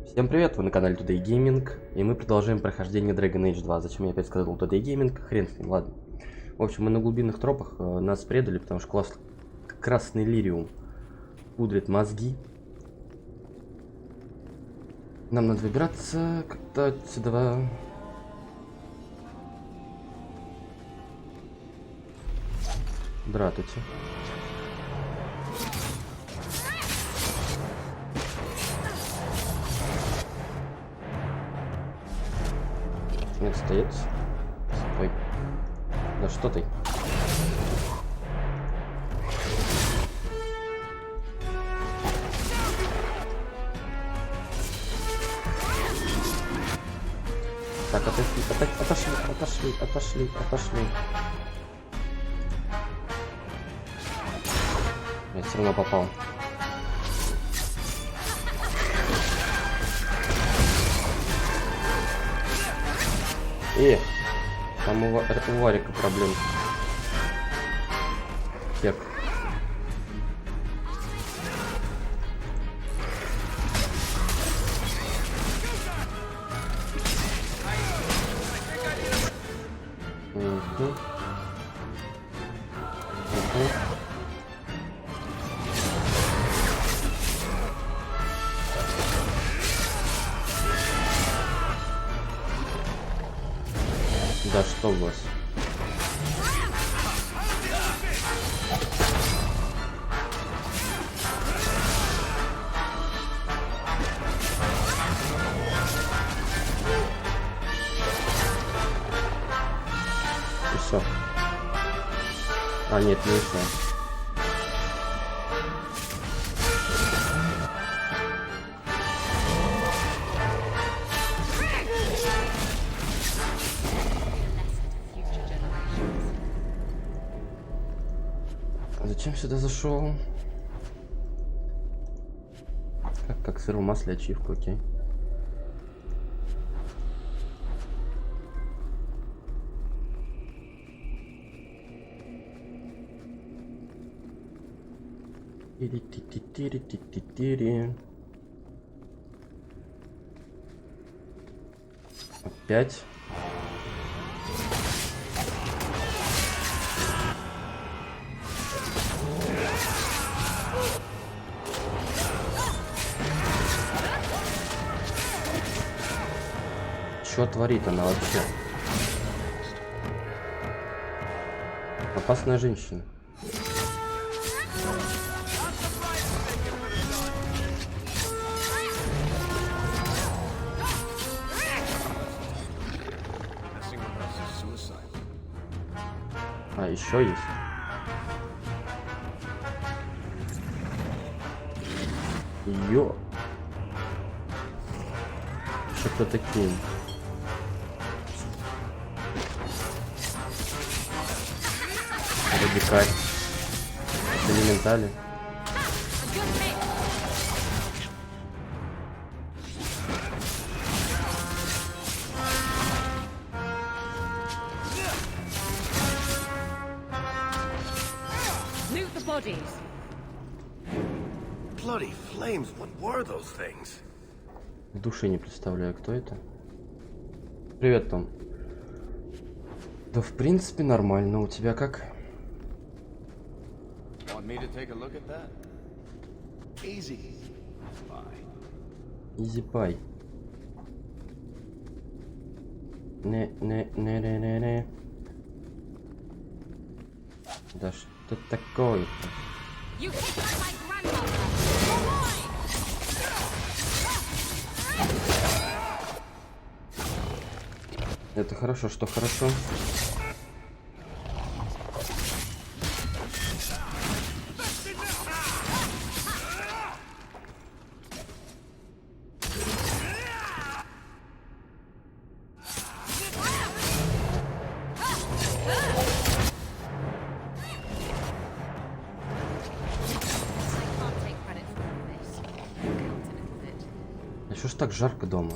Всем привет, вы на канале Today Gaming, и мы продолжаем прохождение Dragon Age 2. Зачем я опять сказал Today Gaming? Хрен с ним, ладно. В общем, мы на глубинных тропах, нас предали, потому что красный лириум пудрит мозги. Нам надо выбираться как-то отсюда. Здравствуйте. Нет, стоит. Стой. Да что ты? Так, отошли. Я все равно попал. Там у Варика проблем. Кек. Да что у вас? И все. А, нет, не все. Зачем сюда зашел? Как сыр в масле, ачивку, окей. Тири-ти-ти-тири-ти-ти-тири. Опять. Что творит она вообще? Опасная женщина. А, еще есть. Ё. Что-то такие. Радикаль. Элементали. Bloody flames, what were those things? В душе не представляю, кто это. Привет, Том. Да, в принципе, нормально. У тебя как? Изи пай. Не. Да что такое-то? Это хорошо, что хорошо. А что ж так жарко дома?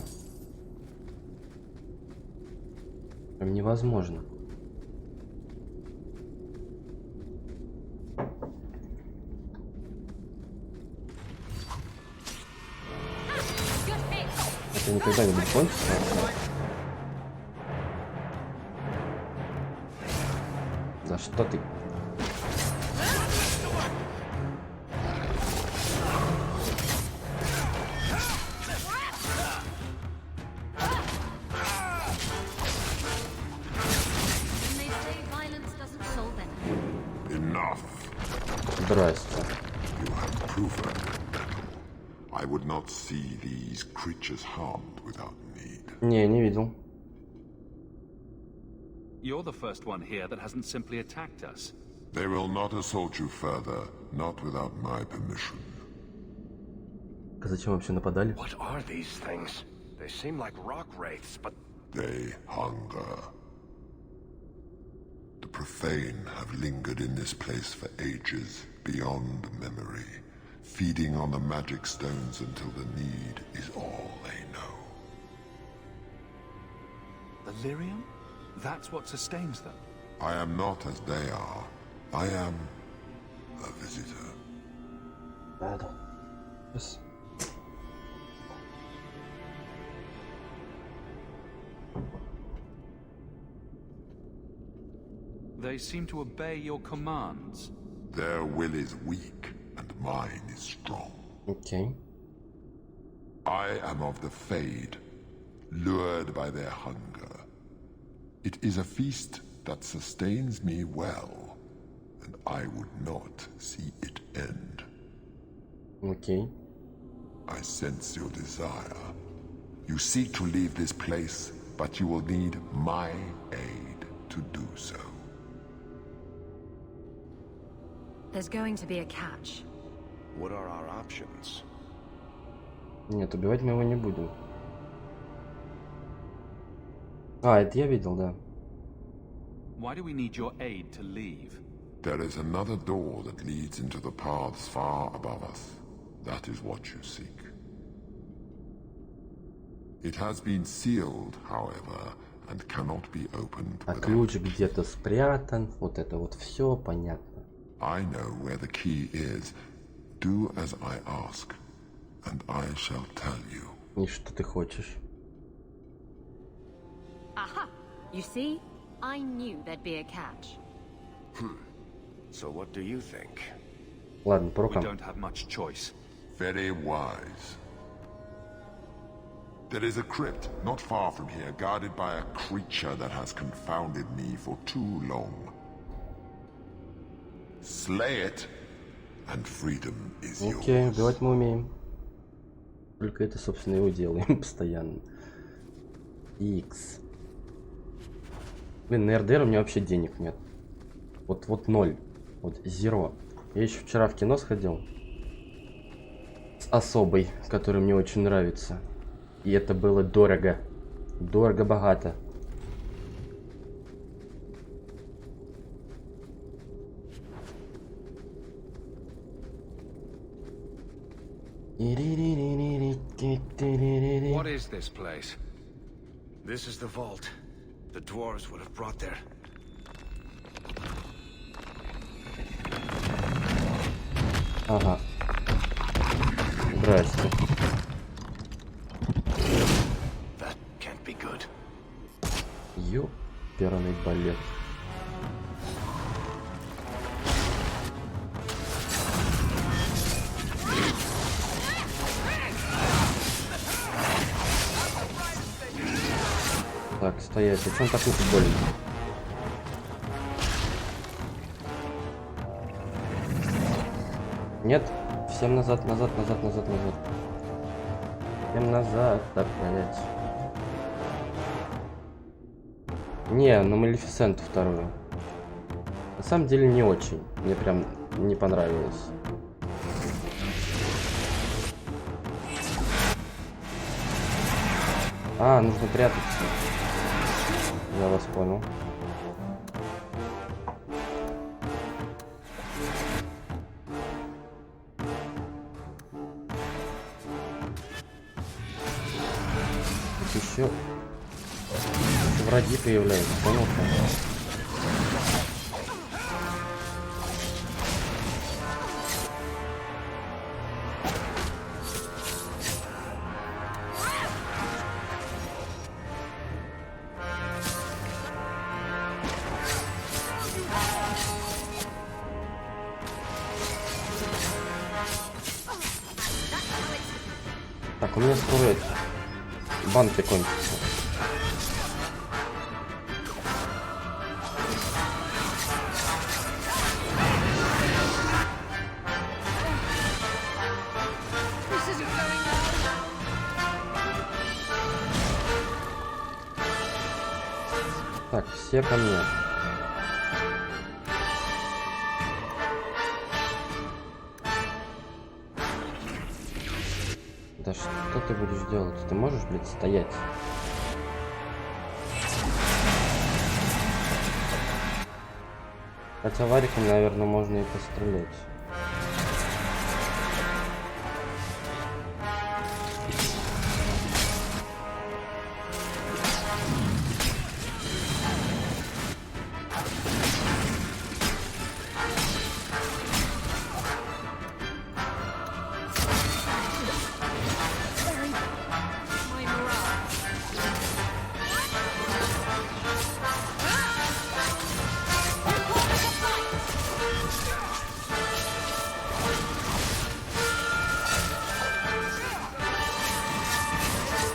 Прям невозможно. Я никогда не буду кончиться. Да что ты? Здрасте. You have proven I would not see these creatures harmed without need. Не видел. You're the first one here that hasn't simply attacked us. They will not assault you further, not without my permission. Зачем вообще нападали? What are these things? They seem like rock wraiths, but They hunger. The profane have lingered in this place for ages, beyond memory, feeding on the magic stones until the need is all they know. Delirium? That's what sustains them. I am not as they are. I am a visitor. Надо. Yes. They seem to obey your commands. Their will is weak, and mine is strong. Окей. I am of the Fade, lured by their hunger. It is a feast that sustains me well, and I would not see it end. Окей. I sense your desire. You seek to leave this place, but you will need my aid to do so. There's going to be a catch. what are our options? Нет, убивать мы его не будем. А, это я видел, да. Why do we need your aid to leave? There is another door that leads into the paths far above us. That is what you seek. It has been sealed, however, and cannot be opened А without ключ где-то спрятан. Вот это вот все понятно. I know where the key is. Do as I ask, and I shall tell you. И что ты хочешь? Aha! You see? I knew there'd be a catch. So what do you think? Ладно, по We рукам. don't have much choice. Very wise. There is a crypt not far from here, guarded by a creature that has confounded me for too long. Slay it, and freedom is Окей, yours. убивать мы умеем. Только это, собственно, и уделаем постоянно. Икс. Блин, на РДР у меня вообще денег нет. Вот ноль. Вот зеро. Я еще вчера в кино сходил. С особой, которая мне очень нравится. И это было дорого. Дорого-богато. What is this place? This is the vault. The dwarves would have brought their... Ага. Здрасте. That can't be good. Ёперный балет. Так, стоять. А что он такой футбольный? Нет? Всем назад, назад, назад, назад, назад. Всем назад, опять. Не, на Малефисенту вторую. На самом деле не очень. Мне прям не понравилось. А, нужно прятаться. Я вас понял. Тут еще враги появляются, понял? Так, у меня скоро эти банки кончатся. Так, все ко мне. Да что ты будешь делать? Ты можешь, блядь, стоять? Хотя вариком, наверное, можно и пострелять. My morale.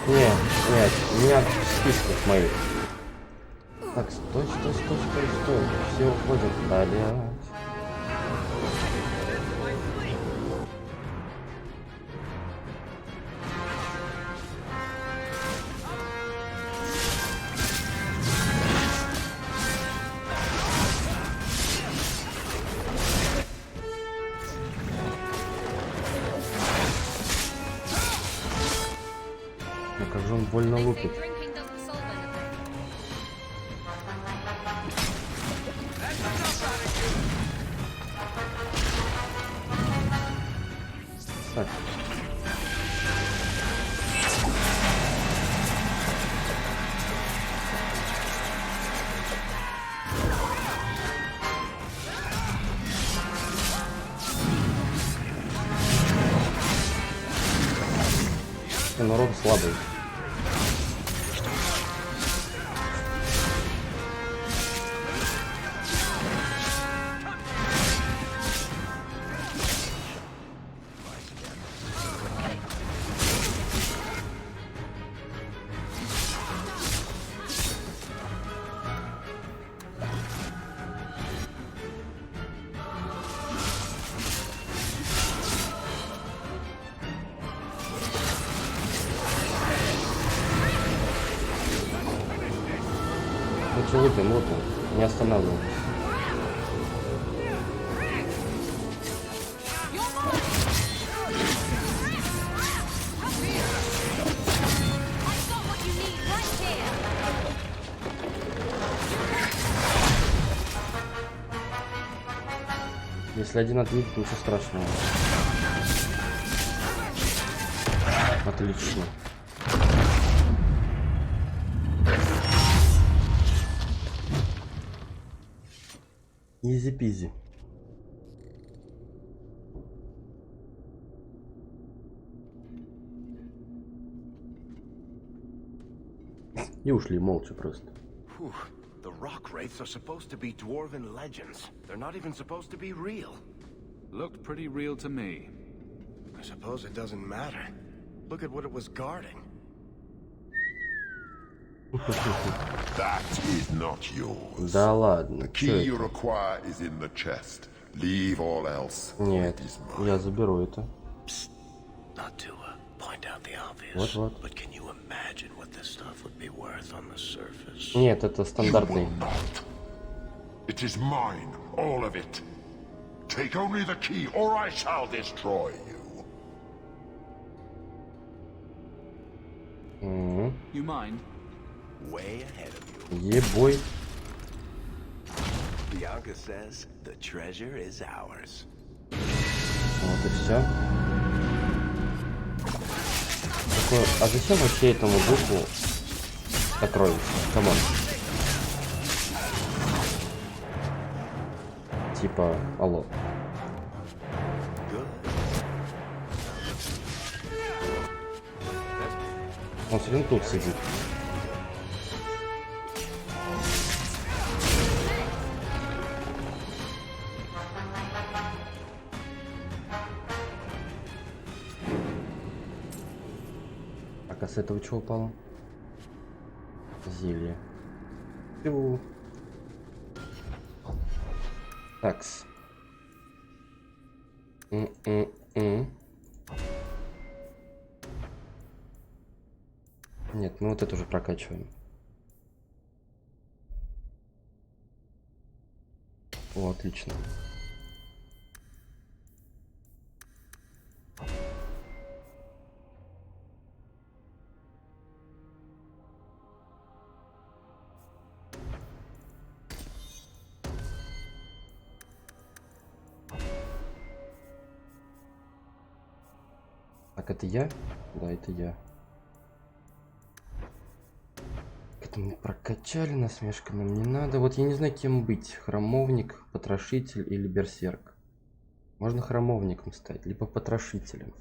Нет, нет, меня в списках моих. Так, стой. Все уходят. Блядь. Ну как же он больно лупит. Drinking doesn't solve anything. Так. Народ слабый. Лупим, не останавливаемся. Если один отвидит, ничего страшного. Отлично. Изи-пизи. И ушли молча просто. Whew. The rock wraiths are supposed to be dwarven legends. They're not even supposed to be real. Looked pretty real to me. I suppose it doesn't matter. Look at what it was guarding. That is not yours. Да ладно. The key you require is in the chest. Leave all else. Нет, It is mine. я заберу это. Not to point out the obvious, Вот. but can you imagine what this stuff would be worth on the surface? Нет, это You стандартный. will not. It is mine, all of it. Take only the key, or I shall destroy you. You mind? Way ahead of you. Ебой. Bianca says the treasure is ours. Вот и все. Такое, а зачем вообще этому духу сокровище? Камон. Типа, алло. Он все равно тут сидит. Так, а с этого что упало? Зелье. Тю. Такс. Нет, мы вот это уже прокачиваем. О, отлично. Так, это я? Да, это я. Это мы прокачали, насмешка нам не надо. Вот я не знаю, кем быть. Храмовник, потрошитель или берсерк. Можно храмовником стать, либо потрошителем.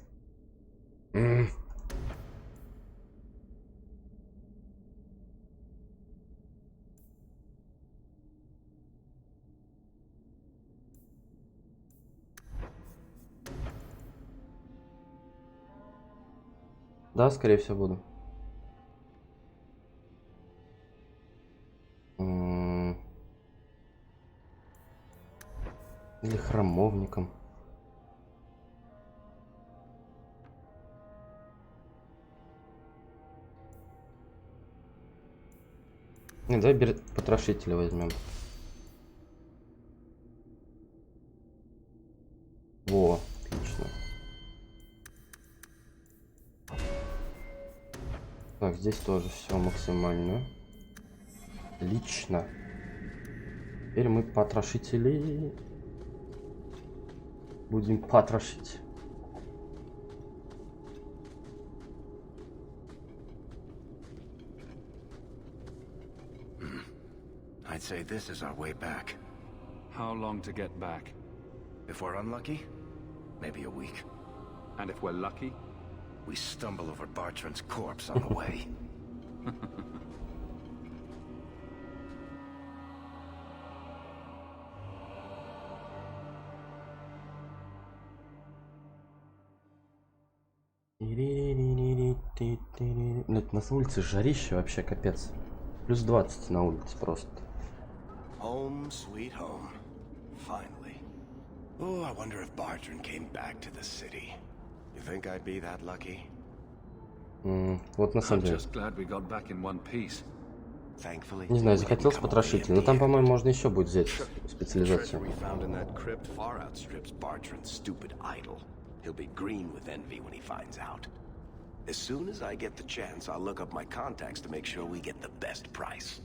Да, скорее всего буду. Или храмовником. Не, давай потрошителя возьмем. Во, отлично. Так, здесь тоже все максимально. Отлично. Теперь мы потрошители. Будем потрошить. I'd say this is our way back. How long to get back? If we're unlucky, maybe a week. And if we're lucky? We stumble over Bartrand's corpse on the way. Блять, на улице жарище вообще капец. Плюс 20 на улице просто. Home, sweet home. Finally. Oh, I wonder if Bartrand came back to the city. You think I'd be that lucky? Вот на самом I'm деле. just glad we got back in one piece. Thankfully, Не знаю, we didn't захотелось come away потрошитель, но empty там, handed. по-моему, можно еще будет взять The специализацию. treasure we found in that crypt far outstrips Bartrand's stupid idol. He'll be green with envy when he finds out. As soon as I get the chance, I'll look up my contacts to make sure we get the best price.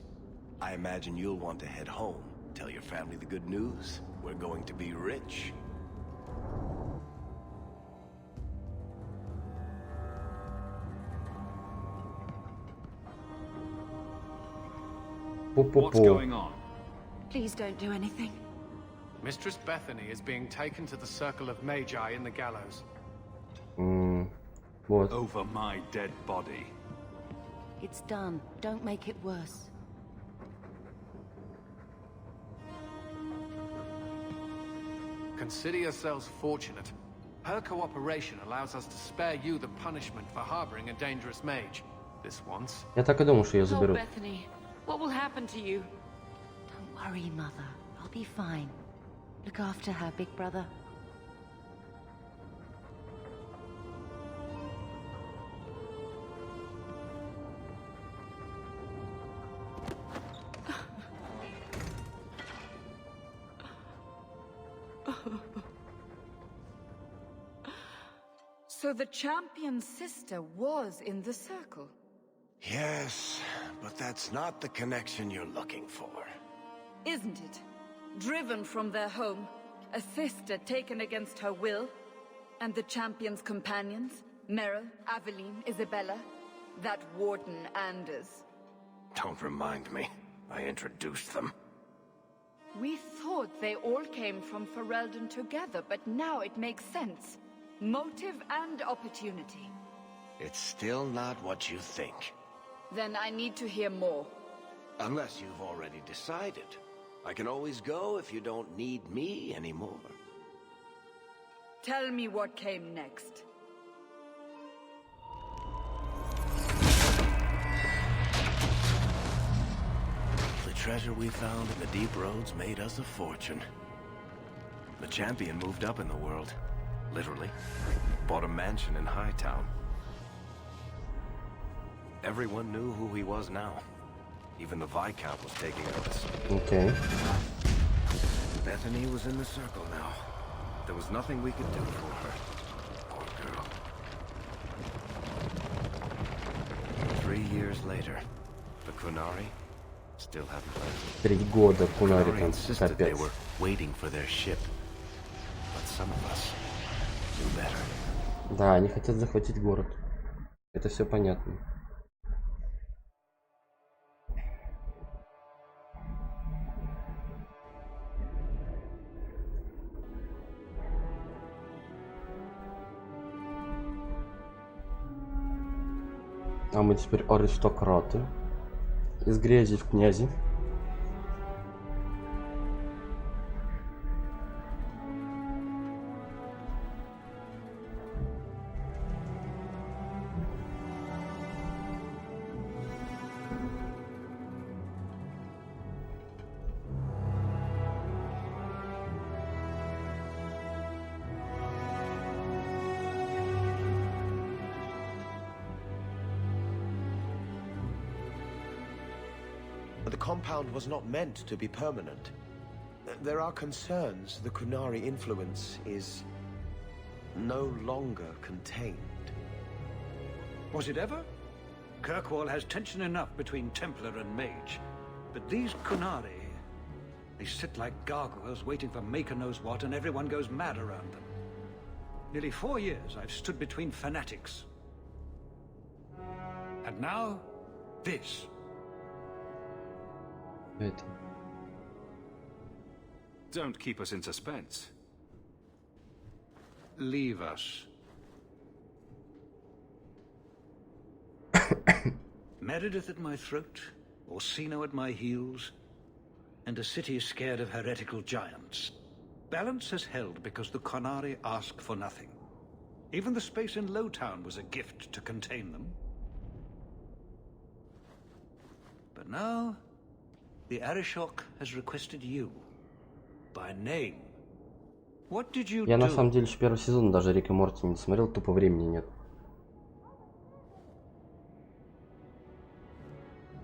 I imagine you'll want to head home. Tell your family the good news. We're going to be rich. What's going on? Please don't do anything. Mistress Bethany is being taken to the Circle of Magi in the gallows. Вот. Over my dead body. It's done. Don't make it worse. Consider yourselves fortunate. Her cooperation allows us to spare you the punishment for harboring a dangerous mage. This once. Я так и думал, что ее Oh, заберут. Bethany, what will happen to you? Don't worry, Mother. I'll be fine. Look after her, big brother. So the champion's sister was in the circle. Yes, but that's not the connection you're looking for. Isn't it? Driven from their home, a sister taken against her will, and the champion's companions, Merrill, Aveline, Isabella, that warden Anders. Don't remind me. I introduced them. We thought they all came from Ferelden together, but now it makes sense. Motive and opportunity. It's still not what you think. Then I need to hear more. Unless you've already decided. I can always go if you don't need me anymore. Tell me what came next. treasure we found in the deep roads made us a fortune. The champion moved up in the world, literally. Bought a mansion in Hightown. Everyone knew who he was now. Even the Viscount was taking notice. Окей. Bethany was in the circle now. There was nothing we could do for her. Poor girl. 3 years later, the Kunari still haven't left. 3 года Кунари Kunari там, insisted they капец. were waiting for their ship. But some of us knew better. Да, они хотят захватить город. Это все понятно. А мы теперь аристократы. Из грязи в князи. The compound was not meant to be permanent. There are concerns the Kunari influence is no longer contained. Was it ever? Kirkwall has tension enough between Templar and Mage. But these Kunari, they sit like gargoyles waiting for Maker knows what, and everyone goes mad around them. Nearly 4 years I've stood between fanatics. And now, this. Это. Don't keep us in suspense. Leave us. Meredith at my throat, Orsino at my heels, and a city scared of heretical giants. Balance has held because the Kunari ask for nothing. Even the space in Lowtown was a gift to contain them. But now, the Arishok has requested you. By name. What did you Я на do? самом деле еще первый сезон даже Рик и Морти не смотрел, тупо времени нет.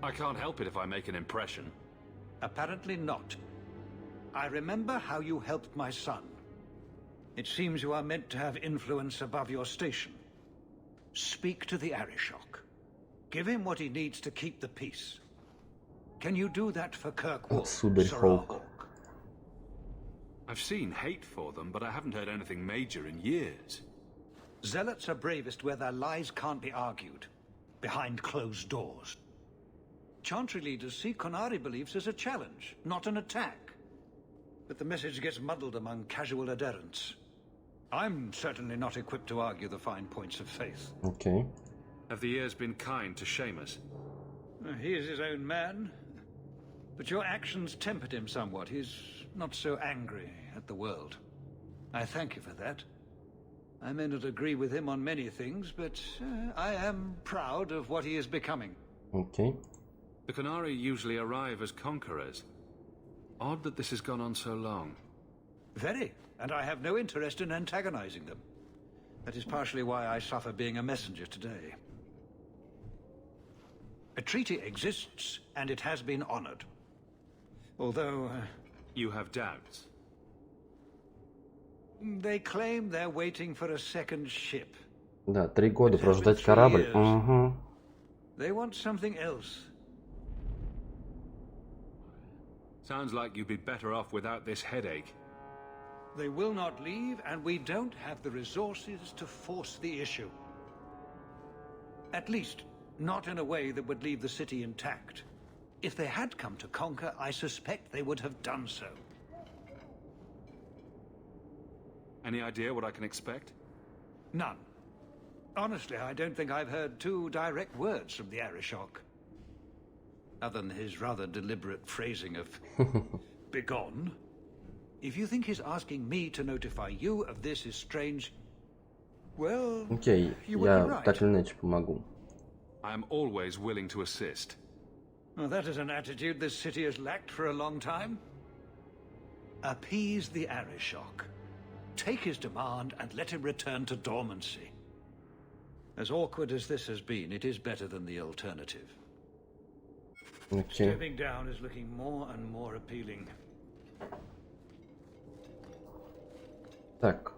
I can't help it if I make an impression. Apparently not. I remember how you helped my son. It seems you are meant to have influence above your station. Speak to the Arishok. Give him what he needs to keep the peace. Can you do that for Kirkwall, Сударь Sir Хоук. Hawk? I've seen hate for them, but I haven't heard anything major in years. Zealots are bravest where their lies can't be argued. Behind closed doors. Chantry leaders see Kunari beliefs as a challenge, not an attack. But the message gets muddled among casual adherents. I'm certainly not equipped to argue the fine points of faith. Окей. Have the years been kind to Seamus? He is his own man. But your actions tempered him somewhat. He's not so angry at the world. I thank you for that. I may not agree with him on many things, but I am proud of what he is becoming. Окей. The Kunari usually arrive as conquerors. Odd that this has gone on so long. Very, and I have no interest in antagonizing them. That is partially why I suffer being a messenger today. A treaty exists, and it has been honored. Although... You have doubts. They claim they're waiting for a second ship. Да, 3 года прождать корабль. Угу. They want something else. Sounds like you'd be better off without this headache. They will not leave, and we don't have the resources to force the issue. At least, not in a way that would leave the city intact. If they had come to conquer, I suspect they would have done so. Any idea what I can expect? None. Honestly, I don't think I've heard 2 direct words from the Arishok. Other than his rather deliberate phrasing of begone. If you think his asking me to notify you of this is strange, well, Окей, you would я be right. так или иначе помогу. I am always willing to assist. Well, that is an attitude this city has lacked for a long time. Appease the Arishok. Take his demand and let him return to dormancy. As awkward as this has been, it is better than the alternative. Окей. Stepping down is looking more and more appealing. Так,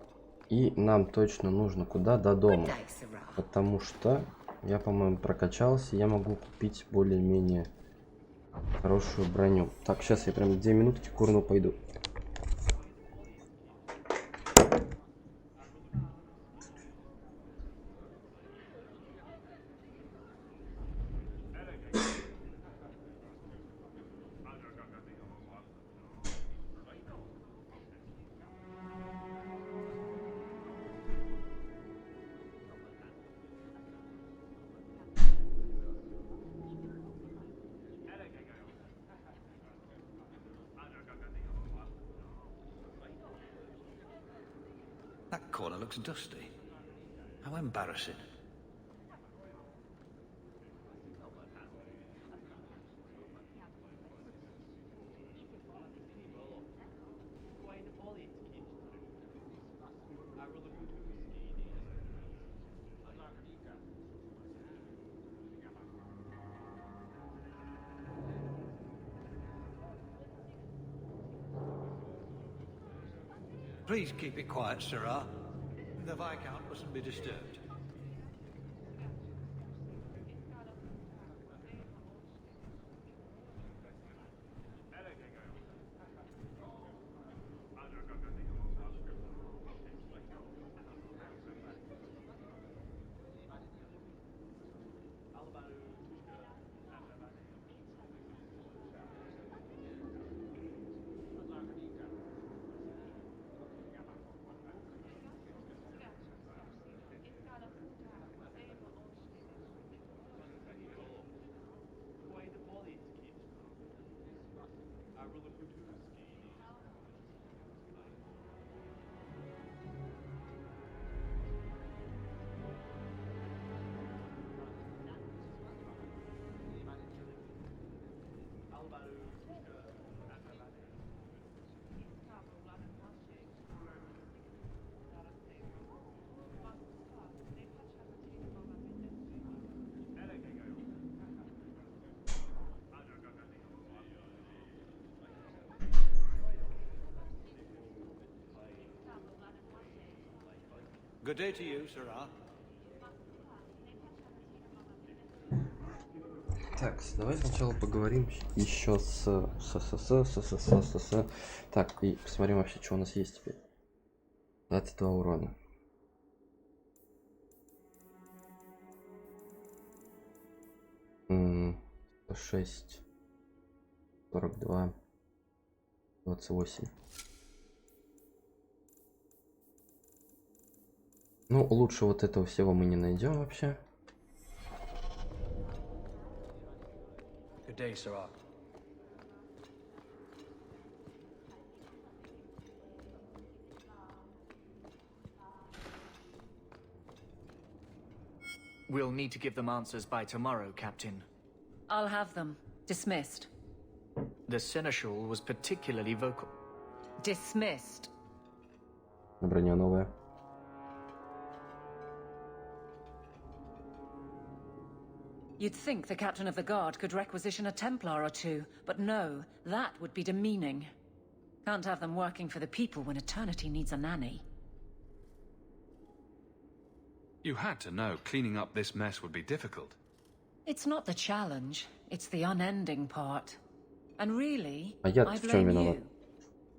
и нам точно нужно куда? До дома. Потому что я, по-моему, прокачался, я могу купить более-менее хорошую броню. Так, сейчас я прям 2 минутки курну пойду. That corner looks dusty. How embarrassing. Please keep it quiet, Sirrah. The Viscount mustn't be disturbed. Good day to you, Sirrah. Так, давай сначала поговорим еще с. Так, и посмотрим вообще, что у нас есть теперь. 22 урона. М-м, 106, 42, 28. Ну, лучше вот этого всего мы не найдем вообще. Good day, Sirrah. We'll need to give them answers by tomorrow, Captain. I'll have them. Dismissed. The Seneschal was particularly vocal. Dismissed. Броня новая. You'd think the captain of the guard could requisition a Templar or two, but no, that would be demeaning. Can't have them working for the people when eternity needs a nanny. You had to know cleaning up this mess would be difficult. It's not the challenge, it's the unending part. And really, А я I в чем blame виноват? you.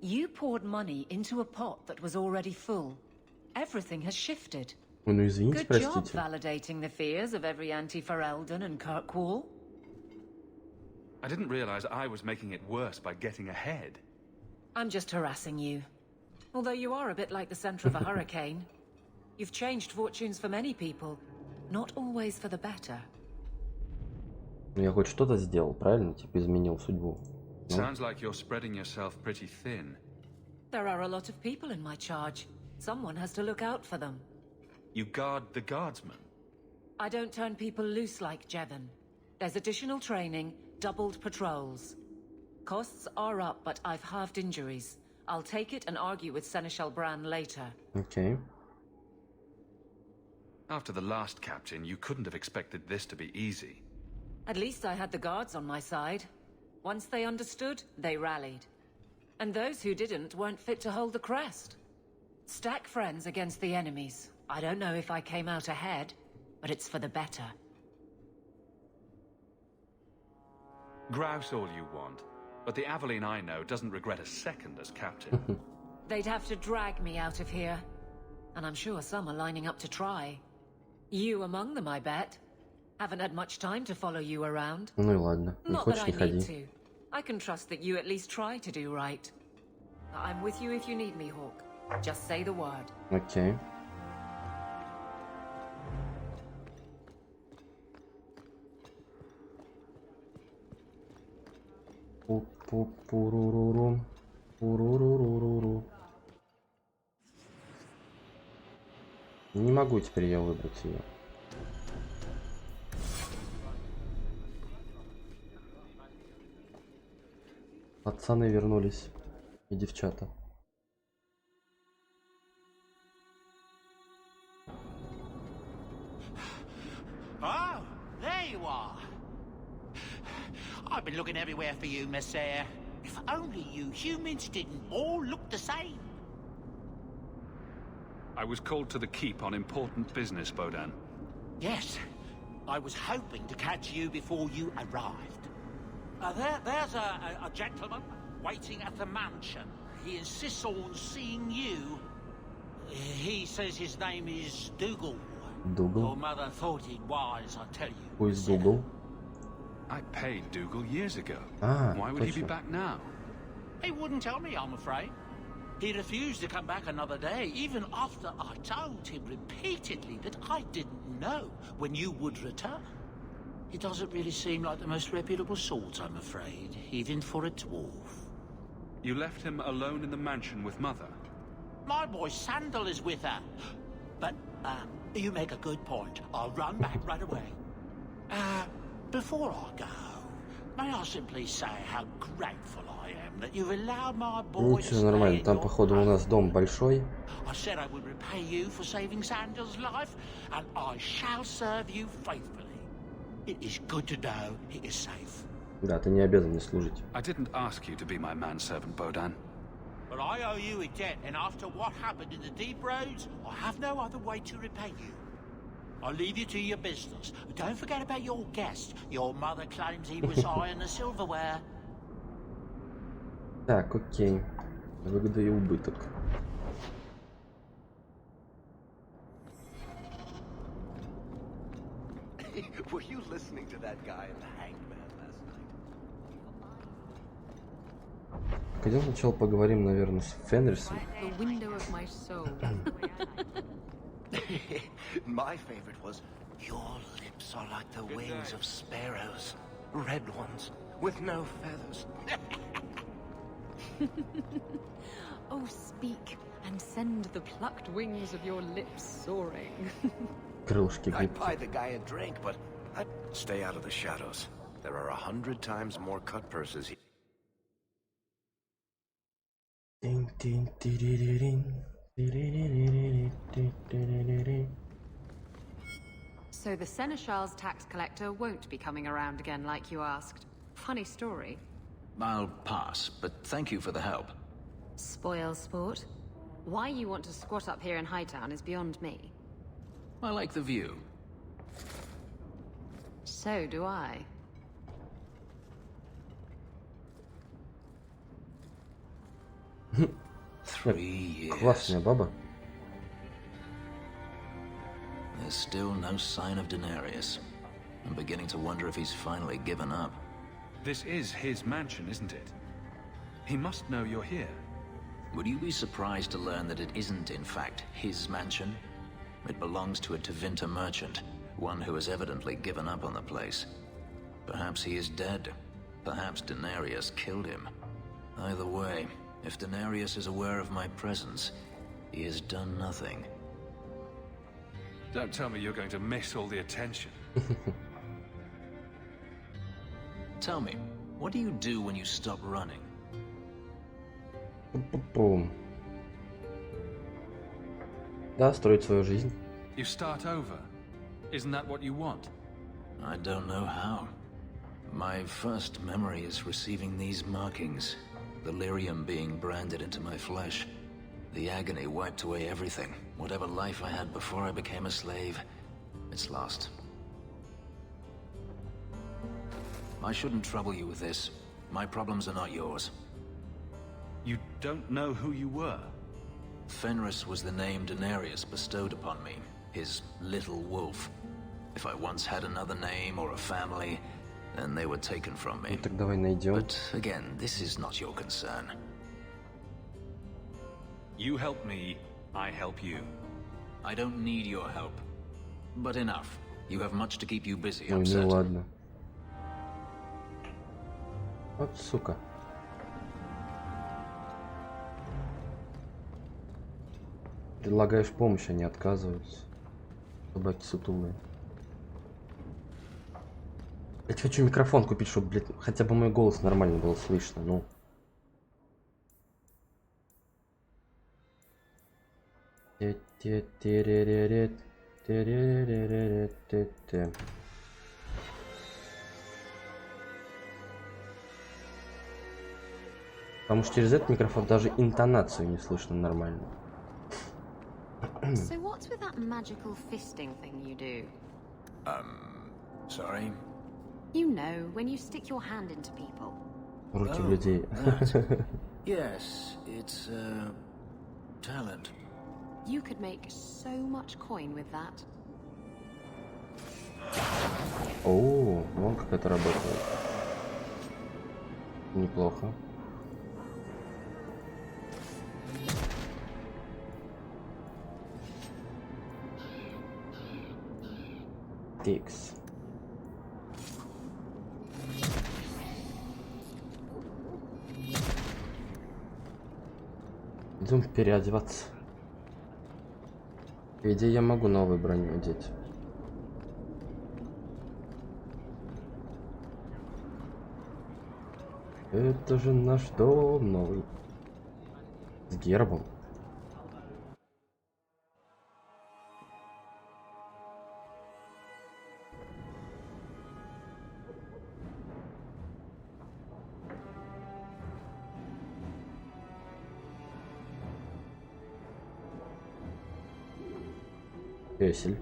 You poured money into a pot that was already full. Everything has shifted. Ой, ну извините, Good job простите. validating the fears of every anti-Ferelden and Kirkwall. I didn't realize I was making it worse by getting ahead. I'm just harassing you. Although you are a bit like the center of a hurricane. You've changed fortunes for many people, not always for the better. Ну я хоть что-то сделал, правильно? Типа изменил судьбу. Ну? Sounds like you're spreading yourself pretty thin. There are a lot of people in my charge. Someone has to look out for them. You guard the guardsmen. I don't turn people loose like Jevon. There's additional training, doubled patrols. Costs are up, but I've halved injuries. I'll take it and argue with Seneschal Bran later. Okay. After the last captain, you couldn't have expected this to be easy. At least I had the guards on my side. Once they understood, they rallied. And those who didn't weren't fit to hold the crest. Stack friends against the enemies. I don't know if I came out ahead, but it's for the better. Grouse all you want, but the Aveline I know doesn't regret a second as captain. They'd have to drag me out of here. And I'm sure some are lining up to try. You among them, I bet. Haven't had much time to follow you around. Ну и ладно. Не Not that хочешь, I не ходи. need to. I can trust that you at least try to do right. I'm with you if you need me, Hawk. Just say the word. Окей. Пу-пу-пуруруру. Пуруруруруру. Не могу теперь я выбрать ее. Пацаны вернулись. И девчата. Oh, there you are. I've been looking everywhere for you, Messiah. If only you humans didn't all look the same. I was called to the keep on important business, Bodan. Yes, I was hoping to catch you before you arrived. There's a gentleman waiting at the mansion. He insists on seeing you. He says his name is Dougal. Dougal? Your mother thought it wise, I tell you. Who is Dougal? I paid Dougal years ago. Ah, why would he be точно. back now? He wouldn't tell me, I'm afraid. He refused to come back another day, even after I told him repeatedly that I didn't know when you would return. He doesn't really seem like the most reputable sort, I'm afraid, even for a dwarf. You left him alone in the mansion with Mother? My boy Sandal is with her. But, you make a good point. I'll run back right away. Before I go, may I simply say how grateful I am that you've allowed my boy to Ничего, stay нормально. in Там, your походу, у нас дом большой. I said I would repay you for saving Sandal's life, and I shall serve you faithfully. It is good to know he is safe. Да, ты не обязан мне служить. I didn't ask you to be my manservant, Bodan. But I owe you a debt, and after what happened in the deep roads, I have no other way to repay you. I'll leave you to your business. Don't forget about your guest. Your mother claims he was eyeing the silverware. Так, окей. Выгода и убыток. Were you listening to that guy in the hangman last night? Хотел сначала поговорим, наверное, с Фенрисом. The window of my soul. My favorite was, your lips are like the wings of sparrows. Red ones, with no feathers. Oh, speak, and send the plucked wings of your lips soaring. Крылышки I'd buy гибкие. the guy a drink, but I'd stay out of the shadows. There are 100 times more cut purses here. So the Seneschal's tax collector won't be coming around again like you asked. Funny story. I'll pass, but thank you for the help. Spoil sport. Why you want to squat up here in Hightown is beyond me. I like the view. So do I. Классная баба. There's still no sign of Daenerys. I'm beginning to wonder if he's finally given up. This is his mansion, isn't it? He must know you're here. Would you be surprised to learn that it isn't, in fact, his mansion? It belongs to a Tevinter merchant, one who has evidently given up on the place. Perhaps he is dead. Perhaps Daenerys killed him. Either way, if Daenerys is aware of my presence, he has done nothing. Don't tell me you're going to miss all the attention. Tell me, what do you do when you stop running? Пум. Да, строить свою жизнь. You start over. Isn't that what you want? I don't know how. My first memory is receiving these markings. The lyrium being branded into my flesh. The agony wiped away everything. Whatever life I had before I became a slave, it's lost. I shouldn't trouble you with this. My problems are not yours. You don't know who you were? Fenris was the name Daenerys bestowed upon me, his little wolf. If I once had another name or a family, then they were taken from me. Ну так давай найдем. But again, this is not your concern. You help me, I help you. I don't need your help. But enough. You have much to keep you busy, Ой, I'm ну certain. ладно. Вот сука. Предлагаешь помощь, они отказываются. Собаки сутулые. Я хочу микрофон купить, чтобы, блядь, хотя бы мой голос нормально было слышно, ну. Потому что через этот микрофон даже интонацию не слышно нормально. So what's with that magical fisting thing you do? Sorry? You know, when you stick your hand into people. Руки в людей. That. Yes, it's talent. You could make so much coin with that. О, вон как это работает. Неплохо. Тикс. Идем переодеваться. По идее, я могу новую броню одеть. Это же наш дом новый. С гербом. Весель.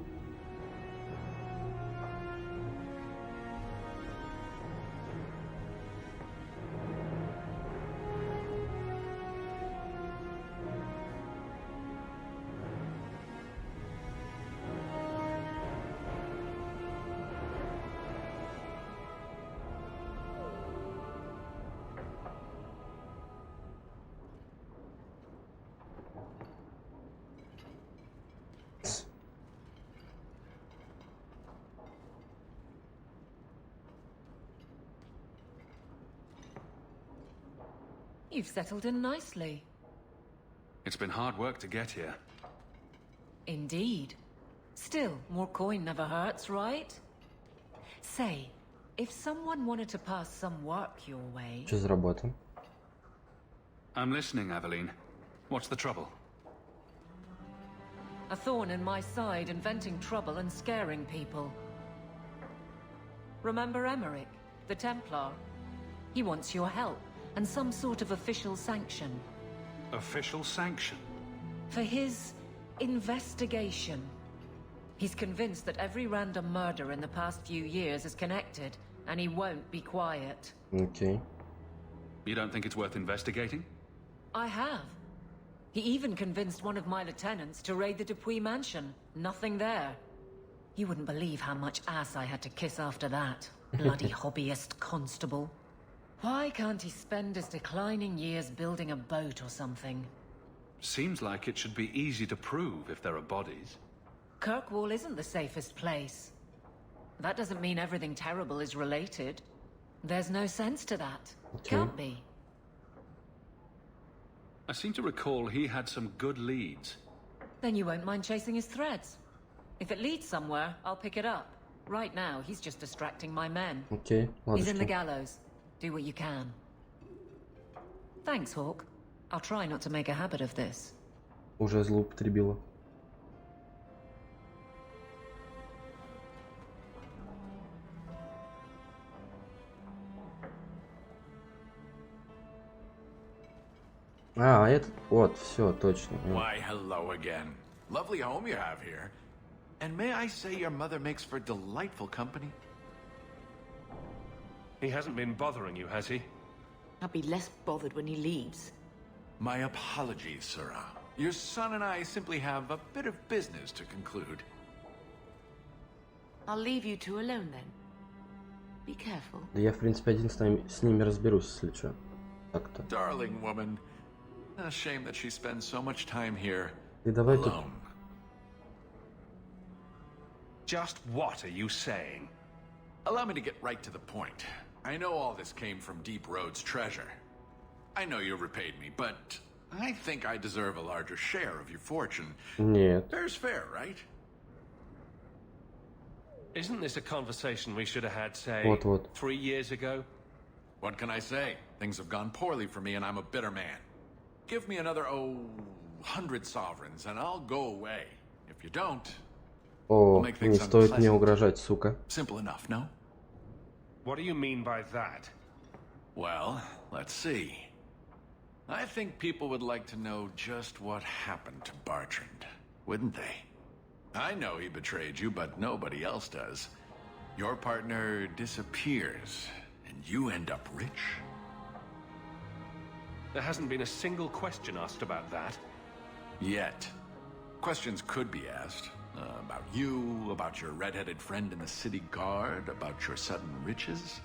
You've settled in nicely. It's been hard work to get here. Indeed. Still, more coin never hurts, right? Say, if someone wanted to pass some work your way... Что за работа? I'm listening, Aveline. What's the trouble? A thorn in my side, inventing trouble and scaring people. Remember Emmerich, the Templar? He wants your help, and some sort of official sanction. Official sanction? For his investigation. He's convinced that every random murder in the past few years is connected, and he won't be quiet. Okay. You don't think it's worth investigating? I have. He even convinced one of my lieutenants to raid the Dupuis mansion. Nothing there. You wouldn't believe how much ass I had to kiss after that. Bloody hobbyist constable. Why can't he spend his declining years building a boat or something? Seems like it should be easy to prove if there are bodies. Kirkwall isn't the safest place. That doesn't mean everything terrible is related. There's no sense to that. Okay. Can't be. I seem to recall he had some good leads. Then you won't mind chasing his threads. If it leads somewhere, I'll pick it up. Right now, he's just distracting my men. Окей, He's in the ладушки. gallows. Do what you can. Thanks, Hawk. I'll try not to make a habit of this. Уже злоупотребила. А, этот, вот, все, точно. Why, hello again. Lovely home you have here. And may I say your mother makes for delightful company? He hasn't been bothering you, has he? I'll be less bothered when he leaves. My apologies, Sarah. Your son and I simply have a bit of business to conclude. I'll leave you two alone then. Be careful. Да я, в принципе, один с ними разберусь, если что. Так-то. Darling woman. A shame that she spends so much time here И давай тут... alone. Just what are you saying? Allow me to get right to the point. I know all this came from Deep Road's treasure. I know you repaid me, but I think I deserve a larger share of your fortune. Нет. Fair's fair, right? Isn't this a conversation we should have had, say, Вот-вот. 3 years ago? What can I say? Things have gone poorly for me and I'm a bitter man. Give me another, 100 sovereigns and I'll go away. If you don't, О, make не things стоит мне unpleasant. угрожать, сука. Simple enough, no? What do you mean by that? Well, let's see. I think people would like to know just what happened to Bertrand, wouldn't they? I know he betrayed you, but nobody else does. Your partner disappears, and you end up rich. There hasn't been a single question asked about that. Yet. Questions could be asked. About you, about your red-headed friend in the city guard, about your sudden riches.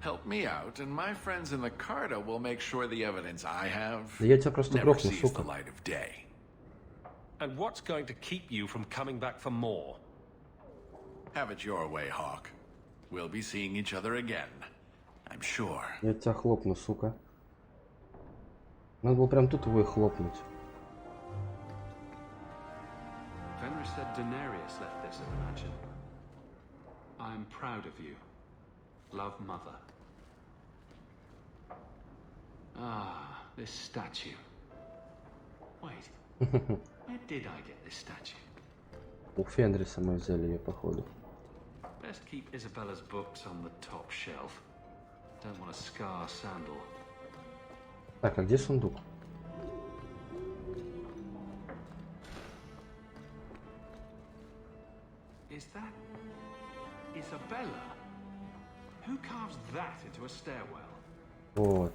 Help me out, and my friends in the Carta will make sure the evidence I have Да я тебя просто never грохну, sees the сука. light of day. And what's going to keep you from coming back for more? Have it your way, Hawk. We'll be seeing each other again, I'm sure. Я тебя хлопну, сука. Надо было прям тут его и хлопнуть. Fenris said Daenerys left this, I imagine. I'm proud of you. Love, Mother. Ah, this statue. Wait, where did I get this statue? У Фенриса мы взяли ее, походу. Best keep Isabella's books on the top shelf. Don't want to scar Sandal. Так, а где сундук? Is that Isabella? Who carves that into a stairwell? Вот.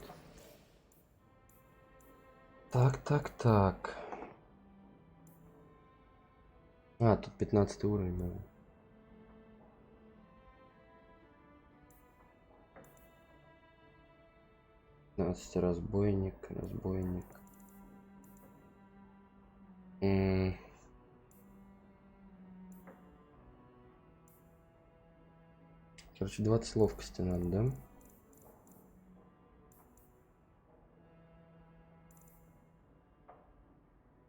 Так. А, тут 15 уровень, наверное. Разбойник. Короче, 20 ловкости надо, да?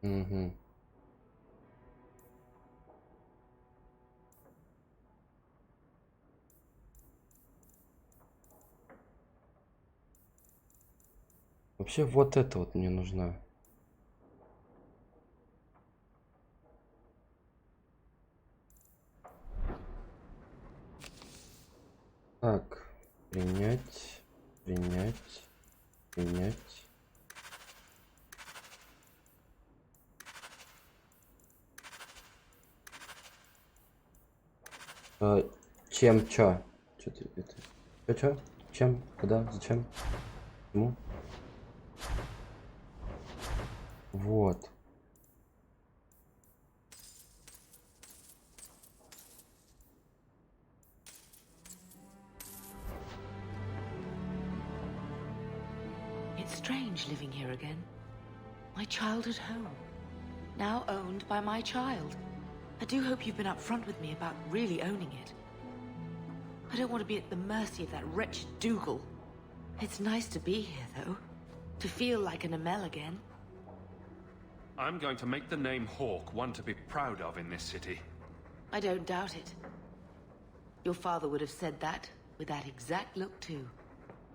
Угу. Вообще вот это вот мне нужна. Так, принять. Чем, чё? Чё ты это? Чё? Чем? Куда? Зачем? Почему? Вот. It's strange living here again. My childhood home. Now owned by my child. I do hope you've been upfront with me about really owning it. I don't want to be at the mercy of that wretched Dougal. It's nice to be here, though. To feel like an Amel again. I'm going to make the name Hawk one to be proud of in this city. I don't doubt it. Your father would have said that with that exact look too.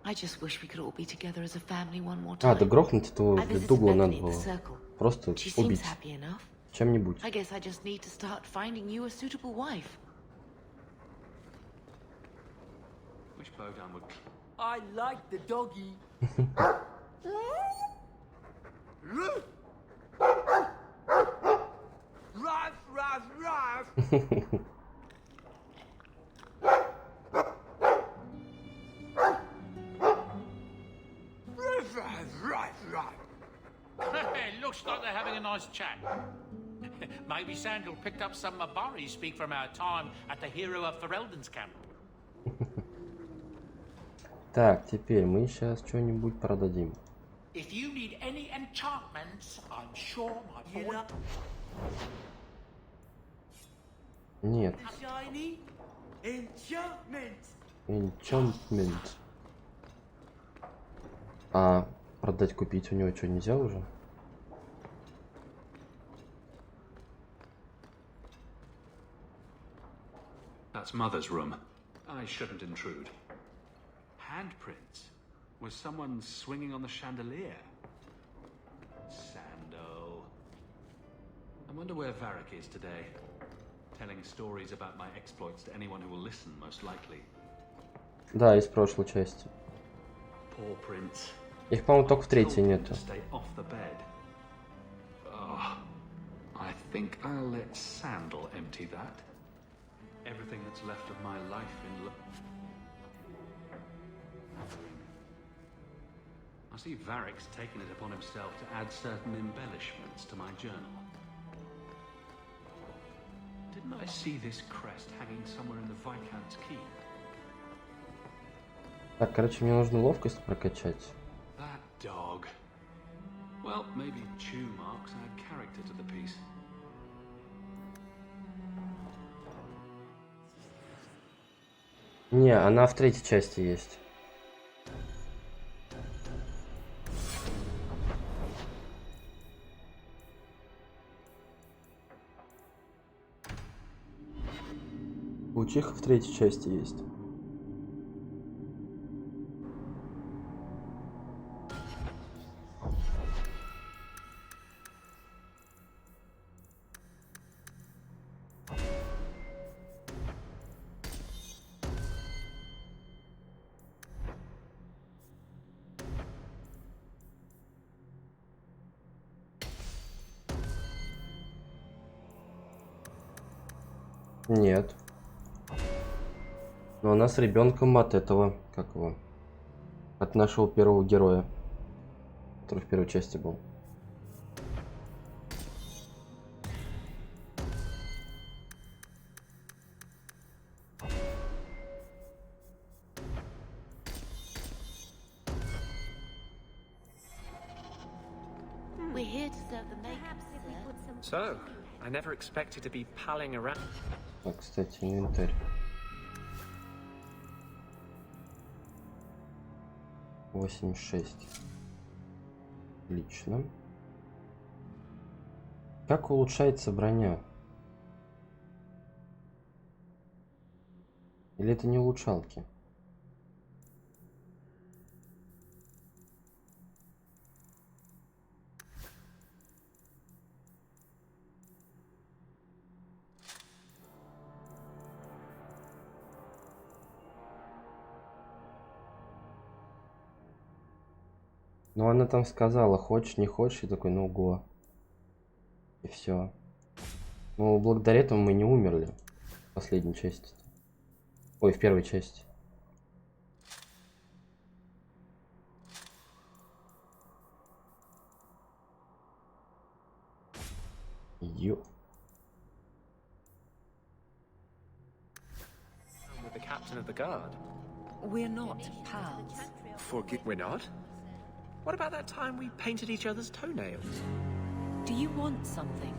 I just wish we could all be together as a family one more time. А, да грохнуть этого Дугла надо было. Просто убить. Чем-нибудь. I guess I just need to start finding you a suitable wife. Which Bodan would... I like the doggy. Ruff, ruff, ruff. Looks like they're having a nice chat. Maybe Sandal picked up some Mabari speak from our time at the Hero of Ferelden's camp. Так, теперь мы сейчас что-нибудь продадим. If you need any enchantments, I'm sure my boy... Нет. Shiny enchantment. Enchantment. А продать, купить у него что, нельзя уже? That's Mother's room. I shouldn't intrude. Handprints? Was someone swinging on the chandelier? Sandal. I wonder where Varric is today. Telling stories about my exploits to anyone who will listen, most likely. Да, из прошлой части. Poor Prince. Их, по-моему, только в третьей нету. Oh, I think I'll let Sandal empty that. Everything that's left of my life in I see Varric's taken it upon himself to add certain embellishments to my journal. Didn't I see this crest hanging somewhere in the Viscount's keep? Так, короче, мне нужно ловкость прокачать. That dog. Well, maybe chew marks add character to the piece. Не, она в третьей части есть. Учиха в третьей части есть. Нет. Но она с ребенком от этого, как его, от нашего первого героя, который в первой части был. We're here to serve the makeup, sir. So, I never expected to be palling around. Так, кстати, инвентарь. 86. Отлично. Как улучшается броня? Или это не улучшалки? Ну, она там сказала, хочешь, не хочешь, и такой, ну, го. И все. Ну, благодаря этому мы не умерли в последней части. Ой, в первой части. Ё. With the captain of the guard. We're not pals. We're not? What about that time we painted each other's toenails? Do you want something?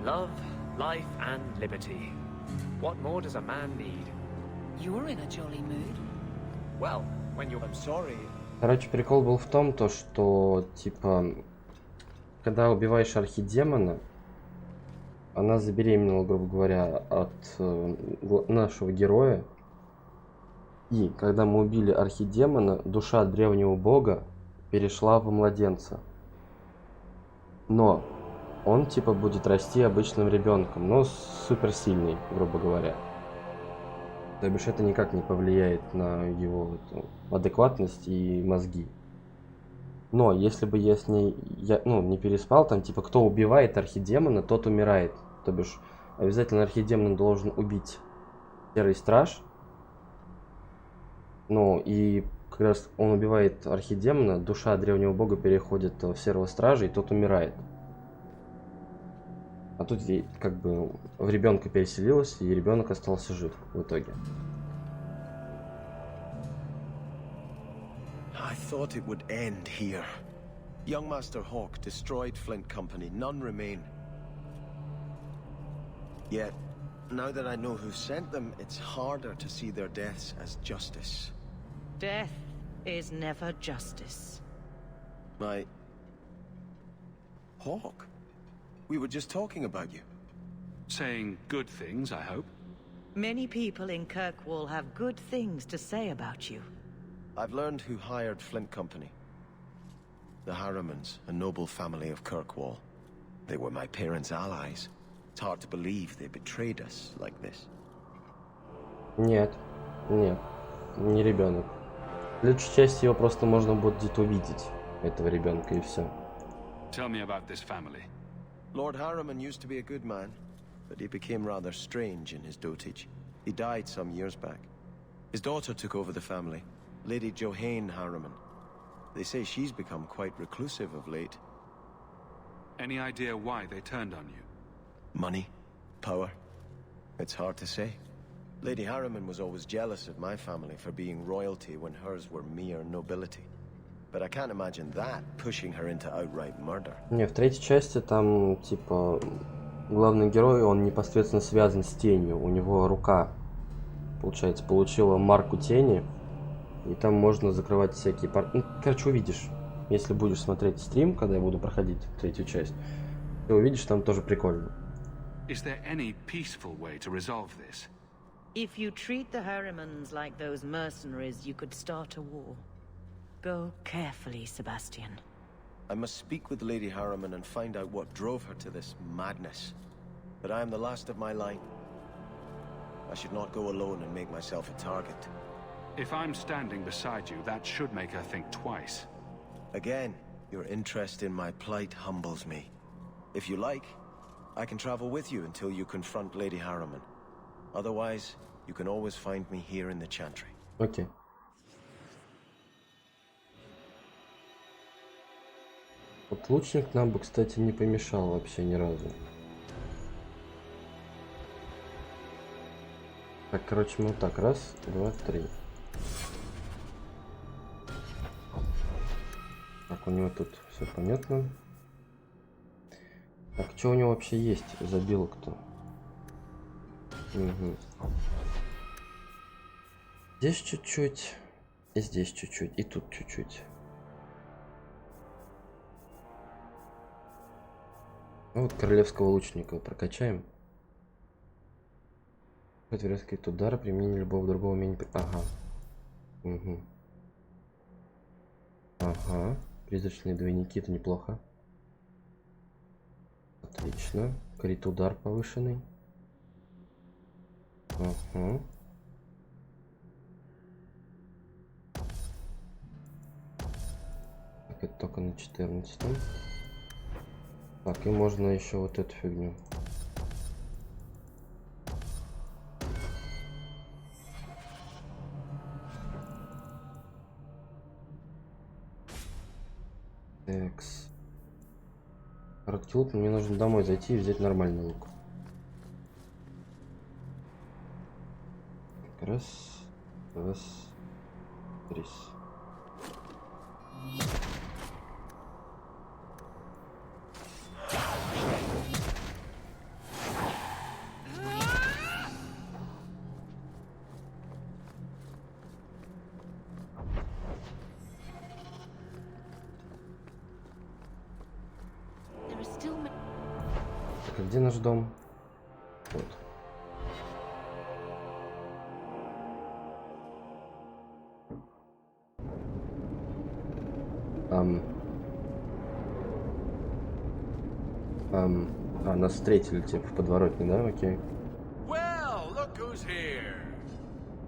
Love, life, and liberty. What more does a man need? You're in a jolly mood. Well, when you're... I'm sorry. Короче, прикол был в том, то, что, типа, когда убиваешь архидемона, она забеременела, грубо говоря, от нашего героя. И когда мы убили архидемона, душа древнего бога перешла в младенца. Но он типа будет расти обычным ребенком, но суперсильный, грубо говоря. То бишь это никак не повлияет на его адекватность и мозги. Но если бы я с ней не переспал, там типа кто убивает архидемона, тот умирает. То бишь обязательно архидемон должен убить серый страж. Ну и как раз он убивает архидемона, душа древнего бога переходит в серого стража, и тот умирает. А тут как бы в ребенка переселилась, и ребенок остался жив в итоге. I thought it would end here. Young Master Hawk destroyed Flint Company. None remain. Yet, now that I know who sent them, it's harder to see their deaths as justice. Death is never justice. Hawk? We were just talking about you. Saying good things, I hope. Many people in Kirkwall have good things to say about you. I've learned who hired Flint Company. The Harrimans, a noble family of Kirkwall. They were my parents' allies. It's hard to believe they betrayed us like this. Нет, не ребенок. В следующей части его просто можно будет увидеть, этого ребенка, и все. Tell me about this family. Lord Harriman used to be a good man, but he became rather strange in his dotage. He died some years back. His daughter took over the family, Lady Johanne Harriman. They say she's become quite reclusive of late. Any idea why they turned on you? Money? Power? It's hard to say. Lady Harriman was always jealous of my family for being royalty when hers were mere nobility. But I can't imagine that pushing her into outright murder. Не, в третьей части там, типа, главный герой, он непосредственно связан с тенью. У него рука, получается, получила марку тени. И там можно закрывать всякие... короче, увидишь. Если будешь смотреть стрим, когда я буду проходить третью часть, ты увидишь, там тоже прикольно. Is there any peaceful way to resolve this? If you treat the Harrimans like those mercenaries, you could start a war. Go carefully, Sebastian. I must speak with Lady Harriman and find out what drove her to this madness. But I am the last of my line. I should not go alone and make myself a target. If I'm standing beside you, that should make her think twice. Again, your interest in my plight humbles me. If you like, I can travel with you until you confront Lady Harriman. Otherwise, you can always find me here in the Chantry. Окей. Вот лучник нам бы, кстати, не помешал вообще ни разу. Так, короче, мы вот так. Раз, два, три. Так, у него тут все понятно. Так, что у него вообще есть за билок-то? Угу. Здесь чуть-чуть, и здесь чуть-чуть, и тут чуть-чуть. Ну, вот королевского лучника прокачаем. Отверескает удар, применение любого другого умения. Ага. Угу. Ага. Призрачные двойники, это неплохо. Отлично. Крит удар повышенный. Ага. Так, это только на 14. Так, и можно еще вот эту фигню. Экс. Короткий лук, мне нужно домой зайти и взять нормальный лук. Раз, раз, три. Так, а где наш дом? Нас встретили, типа, в подворотне, да? Окей. Well, look who's here.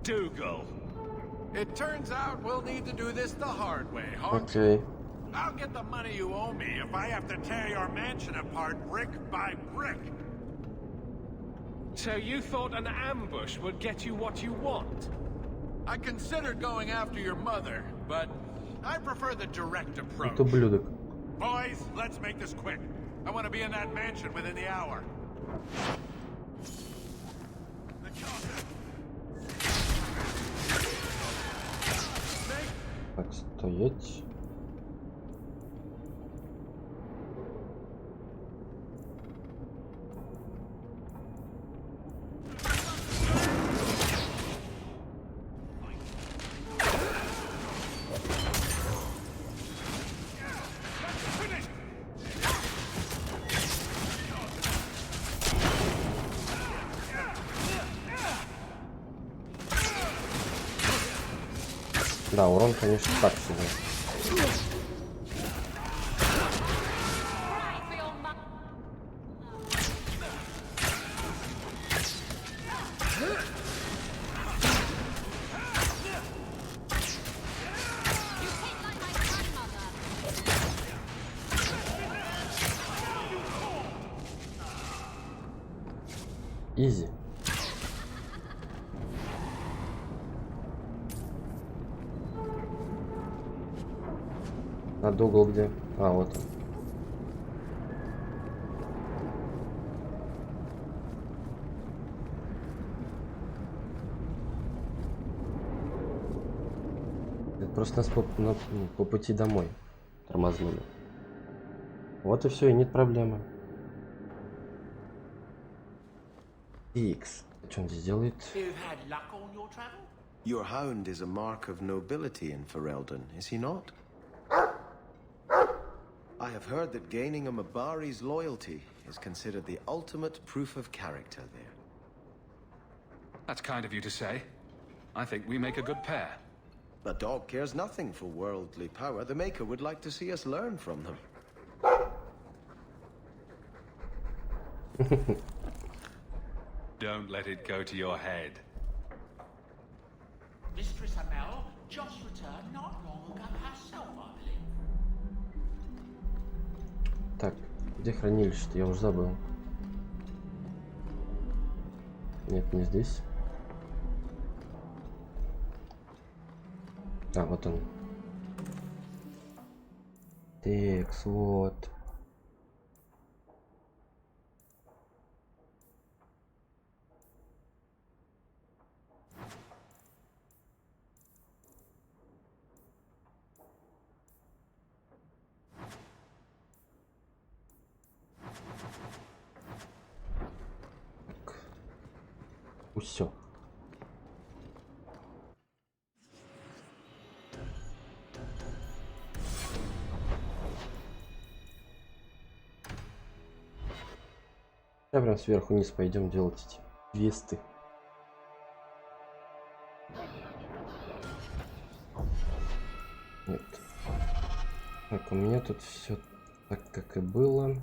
Dougal. It turns out we'll need to do this the hard way, huh? Окей. I'll get the money you owe me if I have to tear your mansion apart brick by brick. So you thought an ambush would get you what you want? I considered going after your mother, but I prefer the direct approach. Это ублюдок. Boys, let's make this quick. I want to be in that mansion within the hour. Так, стоять. Да, урон, конечно, так себе. Изи. А Дугал где? А, вот он. Это просто нас по пути домой тормознули. Вот и все, и нет проблемы. Икс. Что он здесь делает? You've had luck on your travel? Your hound is a mark of nobility in Ferelden, is he not? I have heard that gaining a Mabari's loyalty is considered the ultimate proof of character there. That's kind of you to say. I think we make a good pair. The dog cares nothing for worldly power. The Maker would like to see us learn from them. Don't let it go to your head. Mistress Amel just returned not long ago herself, I believe. Так, где хранилище-то? Я уже забыл. Нет, не здесь. А, вот он. Текс, вот. Все. Я прям сверху вниз пойдем делать эти квесты. Нет. Так, у меня тут все так, как и было.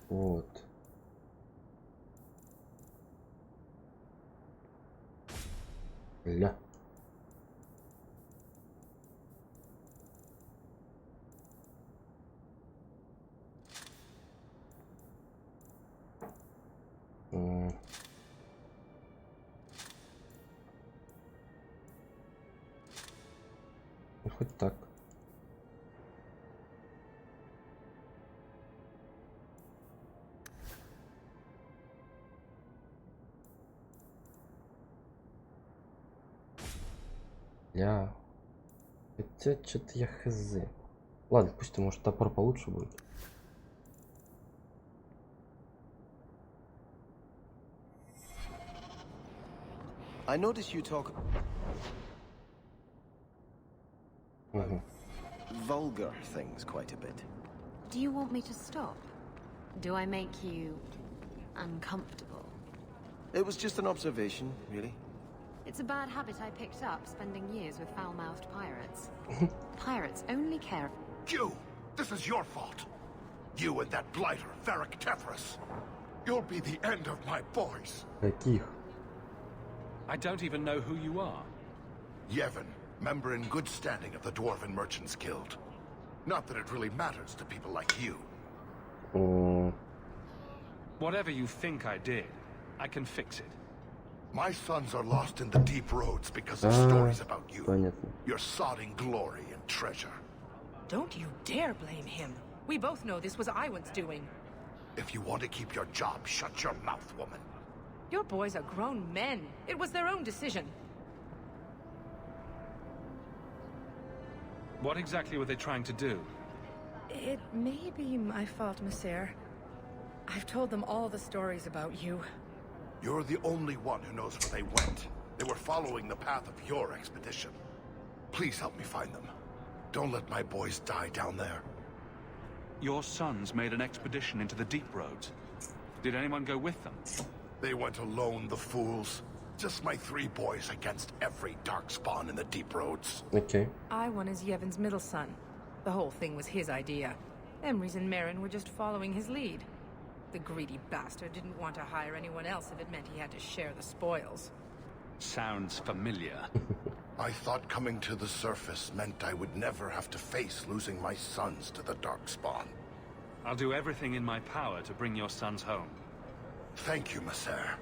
Вот. Ля. Хоть так. Я... Хотя, что-то я хз. Ладно, пусть может топор получше будет. I notice you talk vulgar things quite a bit. Do you want me to stop? Do I make you uncomfortable? It was just an observation, really. It's a bad habit I picked up spending years with foul-mouthed pirates. Pirates only care... You! This is your fault! You and that blighter, Varric Tethras. You'll be the end of my boys. Каких? I don't even know who you are. Yevon, member in good standing of the Dwarven Merchants Guild. Not that it really matters to people like you. Oh. Whatever you think I did, I can fix it. My sons are lost in the deep roads because of stories about you. Понятно. Your sodding glory and treasure. Don't you dare blame him. We both know this was Iwan's doing. If you want to keep your job, shut your mouth, woman. Your boys are grown men. It was their own decision. What exactly were they trying to do? It may be my fault, Monsieur. I've told them all the stories about you. You're the only one who knows where they went. They were following the path of your expedition. Please help me find them. Don't let my boys die down there. Your sons made an expedition into the deep roads. Did anyone go with them? They went alone, the fools. Just my 3 boys against every darkspawn in the deep roads. Okay. Iwan is Yevon's middle son. The whole thing was his idea. Emrys and Merrin were just following his lead. The greedy bastard didn't want to hire anyone else if it meant he had to share the spoils. Sounds familiar. I thought coming to the surface meant I would never have to face losing my sons to the darkspawn. I'll do everything in my power to bring your sons home. Thank you, Messer.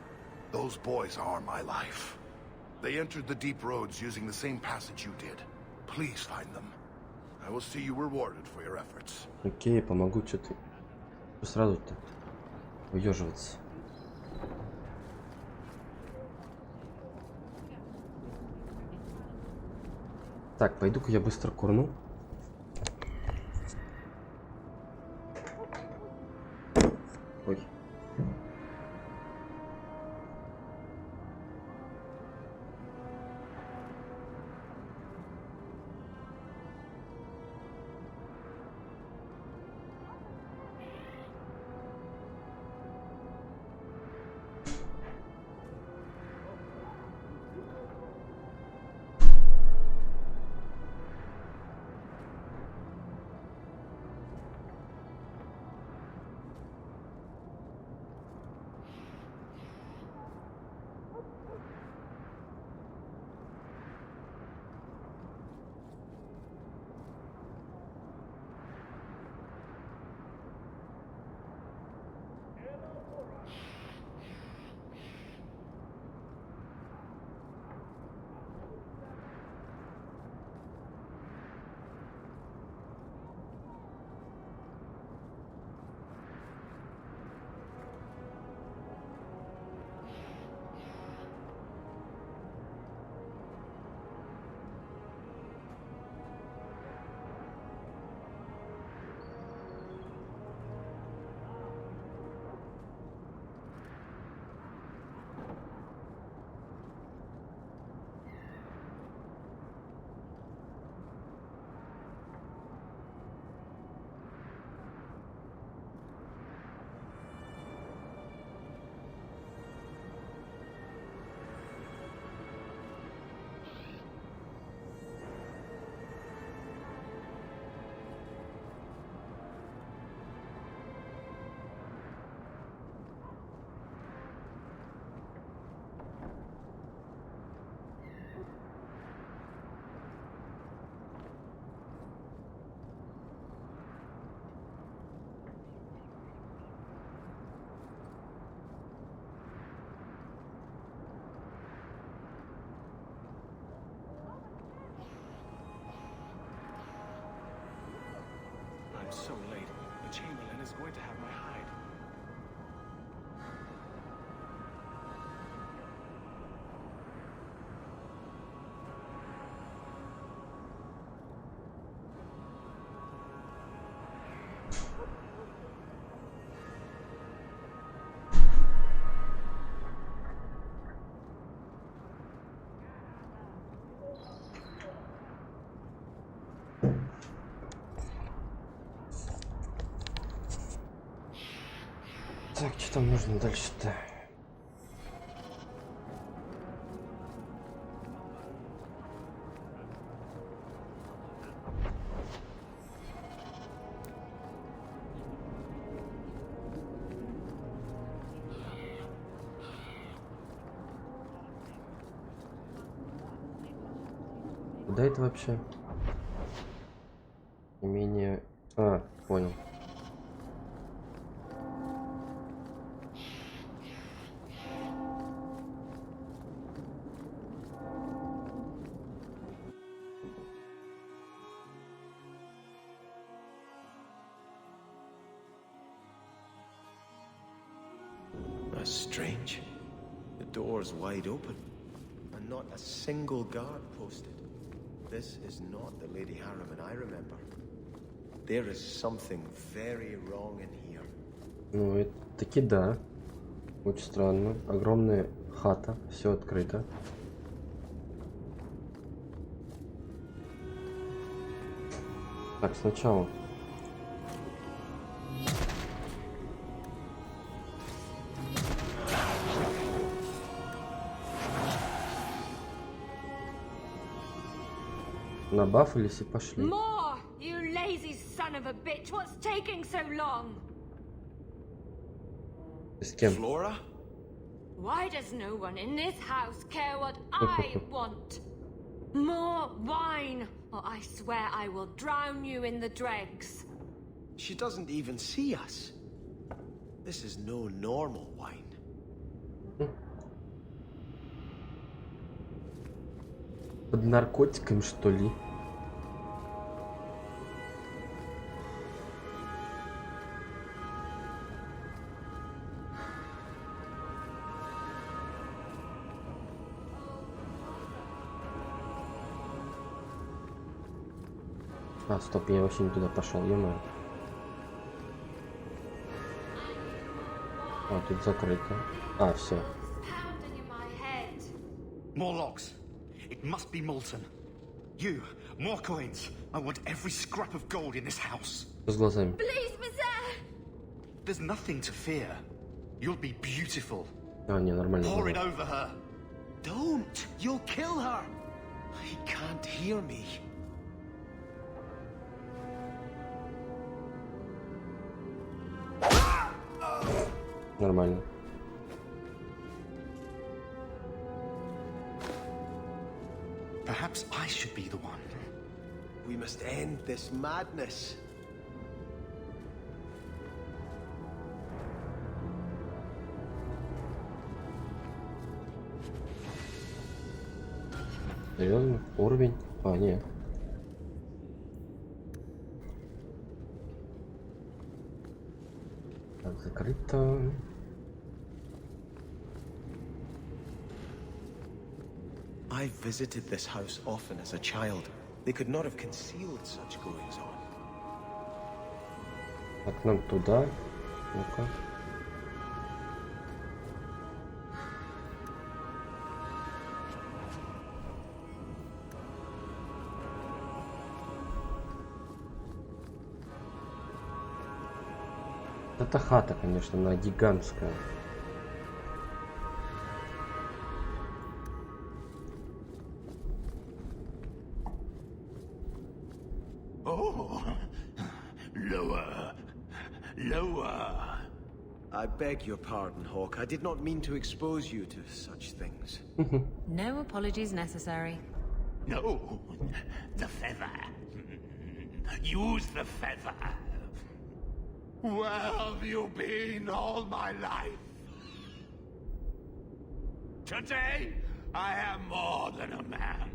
Those boys are my life. They entered the deep roads using the same passage you did. Please find them. I will see you rewarded for your efforts. Окей, помогу, что ты. Что сразу-то? Уёживаться. Так, пойду-ка я быстро курну. Ой. I'm so late. The Chamberlain is going to have my hide. Так, что там нужно дальше-то? Куда это вообще? Имение... А, понял. That's strange. The door's wide open, and not a single guard posted. This is not the Lady Harriman I remember. There is something very wrong in here. Ну, это таки да. Очень странно. Огромная хата, все открыто. Так, сначала. Набафались и пошли. More, you lazy son of a bitch! What's taking so long? С кем? Flora? Why does no one in this house care what I want? More wine, or I swear I will drown you in the dregs. She doesn't even see us. This is no normal wine. Под наркотиками, что ли? А, стоп, я вообще не туда пошел, ё-моё. А, тут закрыто. А, все. More logs. It must be Molten. You, more coins. I want every scrap of gold in this house. С глазами. Please, Monsieur! There's nothing to fear. You'll be beautiful. А, не, нормально. Pour it over her. Don't! You'll kill her! He can't hear me. Нормально. Perhaps I should be the one. We must end this madness. Серьезно? Уровень? А, нет. Так, закрыто. I visited this house often as a child. They could not have concealed such goings on. Так, нам туда. Ну-ка. Эта хата, конечно, она гигантская. Oh, lower, lower. I beg your pardon, Hawk. I did not mean to expose you to such things. No apologies necessary. No, the feather. Use the feather. Where have you been all my life? Today, I am more than a man.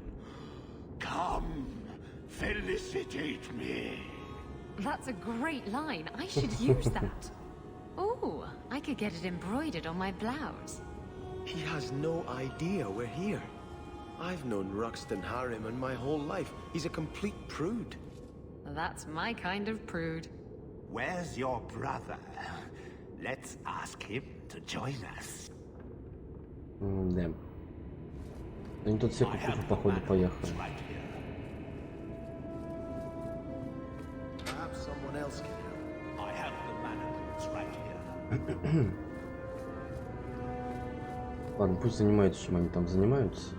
Come, felicitate me. That's a great line. I should use that. Ooh, I could get it embroidered on my blouse. He has no idea we're here. I've known Ruxton Harriman my whole life. He's a complete prude. That's my kind of prude. Where's your brother? Let's ask him to join us. Да. Они тут все походу поехали. Perhaps someone else can help. I have the manacles right here. Ладно, пусть занимаются, чем они там занимаются.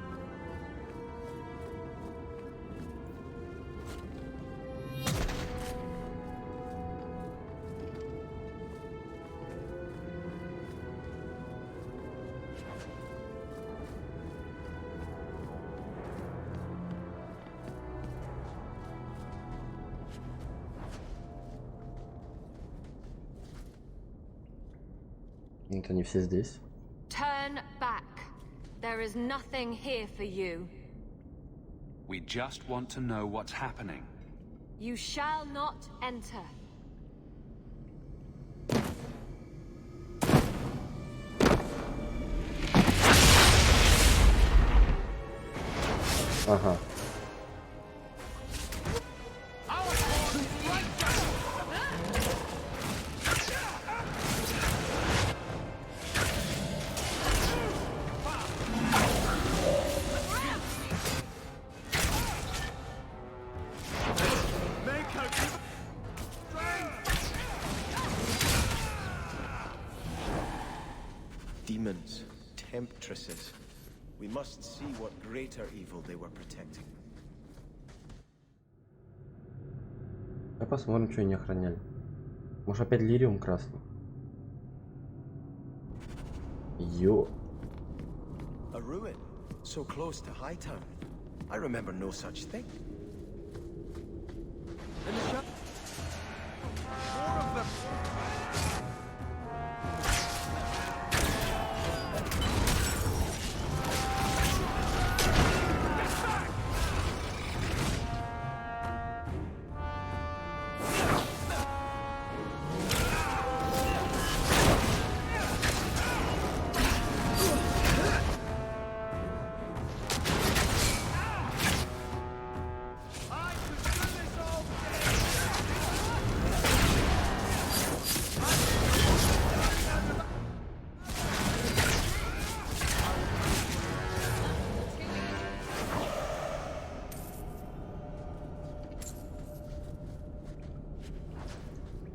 Вот они все здесь. Turn back. There is nothing here for you. We just want to know what's happening. You shall not enter. Ага. Demons, temptresses. We must see what greater evil they were protecting. А посмотрим, что они охраняли. Может, опять лириум красный? Йо. A ruin, so close to Hightown. I remember no such thing. More of them!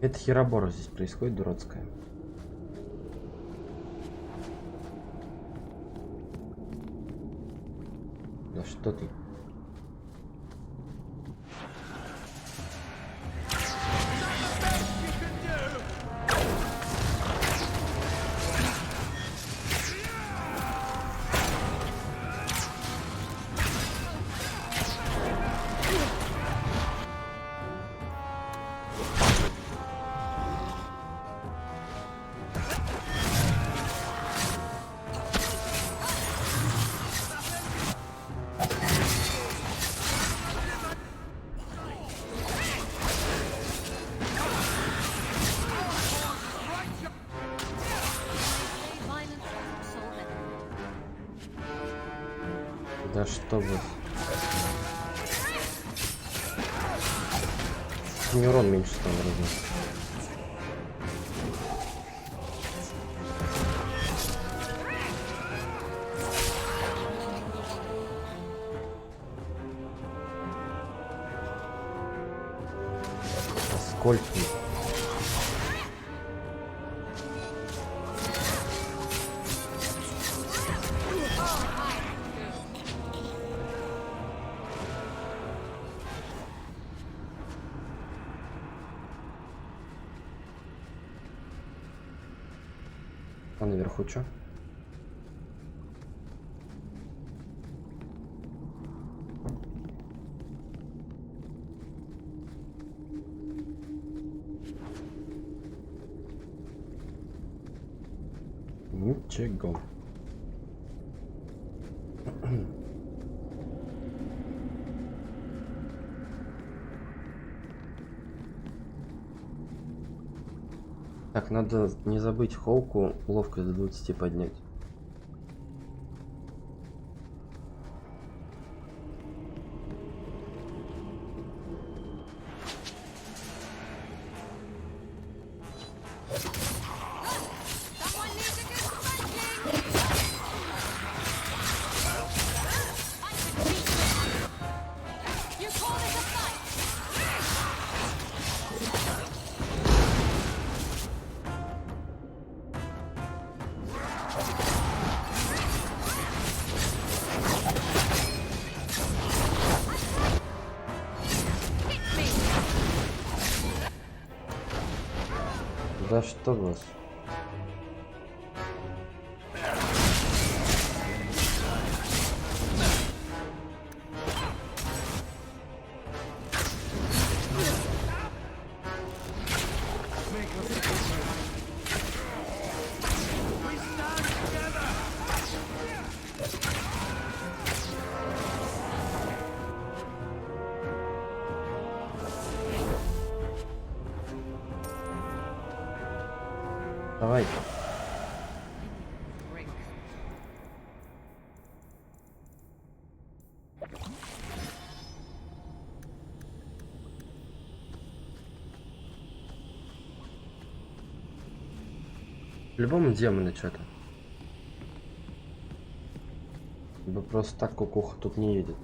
Это херобора здесь происходит, дурацкая. Да что ты? Да что вы? Не урон меньше стал вроде. Сколько? А наверху что? Ничего. Так, надо не забыть холку ловкость до 20 поднять. Да что вас? Давай. По-любому демоны что-то. Ибо просто так кукуха тут не едет.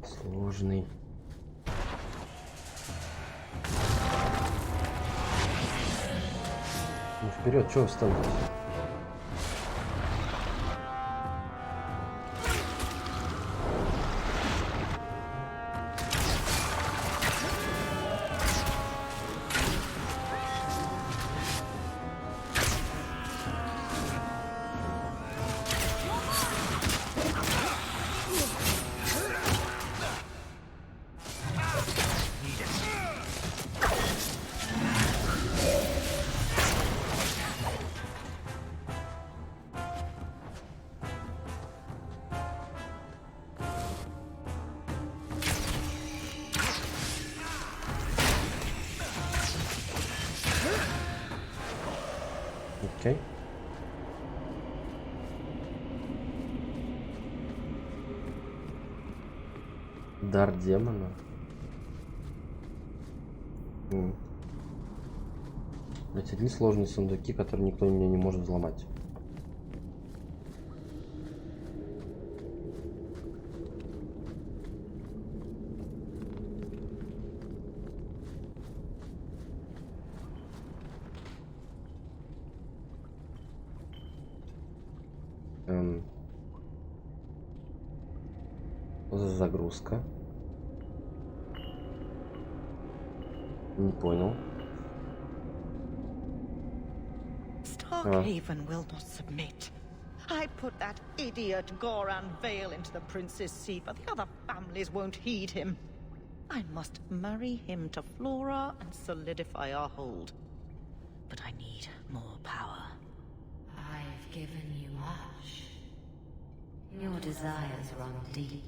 Сложный. Ну вперед, чего встал? Окей. Дар демона. Эти дни сложные сундуки, которые никто меня не может взломать. Загрузка. Не понял. Starkhaven will not submit. I put that idiot Goran Vale into the prince's seat, but the other families won't heed him. I must marry him to Flora and solidify our hold. But I need more power. I've given you much. Your desires run deep.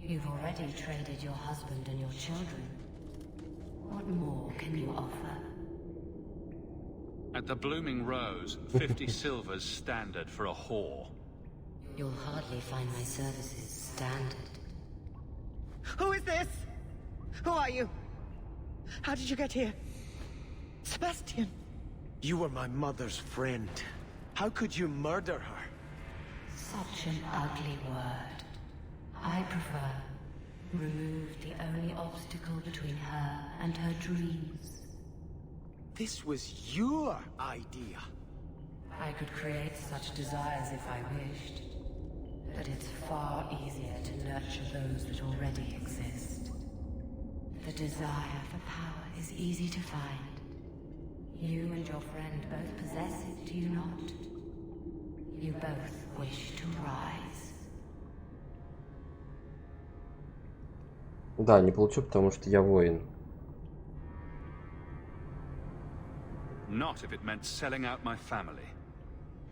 You've already traded your husband and your children. What more can you offer? At the Blooming Rose, 50 silver's standard for a whore. You'll hardly find my services standard. Who is this? Who are you? How did you get here? Sebastian. You were my mother's friend. How could you murder her? Such an ugly word. I prefer remove the only obstacle between her and her dreams. This was your idea. I could create such desires if I wished, but it's far easier to nurture those that already exist. The desire for power is easy to find. You and your friend both possess it, do you not? You both wish to rise. Да, не получу, потому что я воин. Not if it meant selling out my family.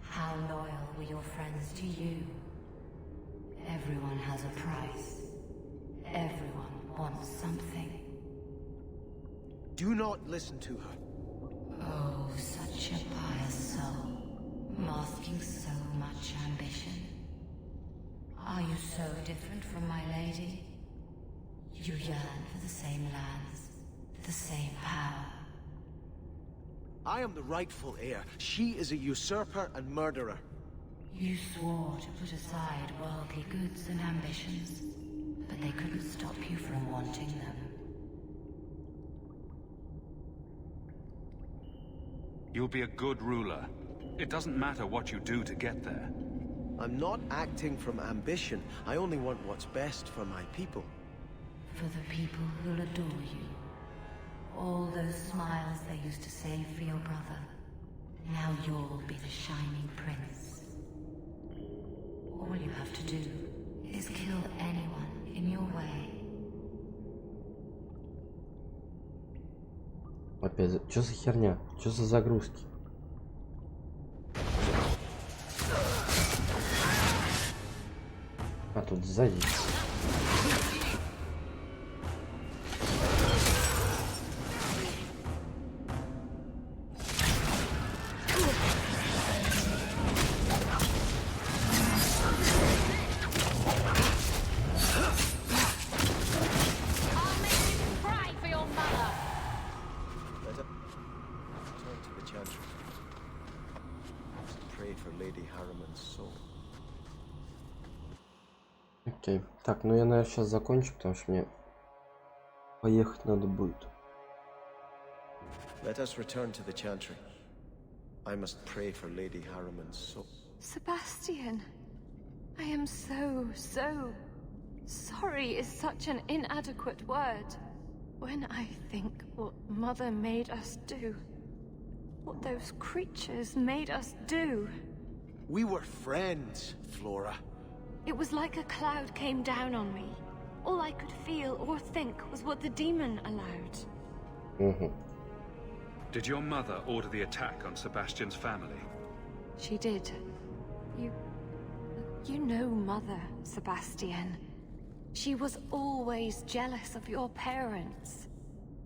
How loyal were your friends to you? Everyone has a price. Everyone wants something. Do not listen to her. Oh, such a pious soul, masking so much ambition. Are you so different from my lady? You yearn for the same lands, the same power. I am the rightful heir. She is a usurper and murderer. You swore to put aside worldly goods and ambitions, but they couldn't stop you from wanting them. You'll be a good ruler. It doesn't matter what you do to get there. I'm not acting from ambition. I only want what's best for my people. For the people who'll adore you. All those smiles they used to save for your brother. Now you'll be the shining prince. All you have to do is kill anyone in your way. Опять, что за херня? Что за загрузки? А тут сзади. Окей. Так, ну я, наверное, сейчас закончу, потому что мне поехать надо будет. Let us return to the chantry. I must pray for Lady Harriman's soul. Sebastian, I am so sorry is such an inadequate word. When I think what Mother made us do, what those creatures made us do. We were friends, Flora. It was like a cloud came down on me. All I could feel or think was what the demon allowed. Did your mother order the attack on Sebastian's family? She did. You know Mother, Sebastian. She was always jealous of your parents.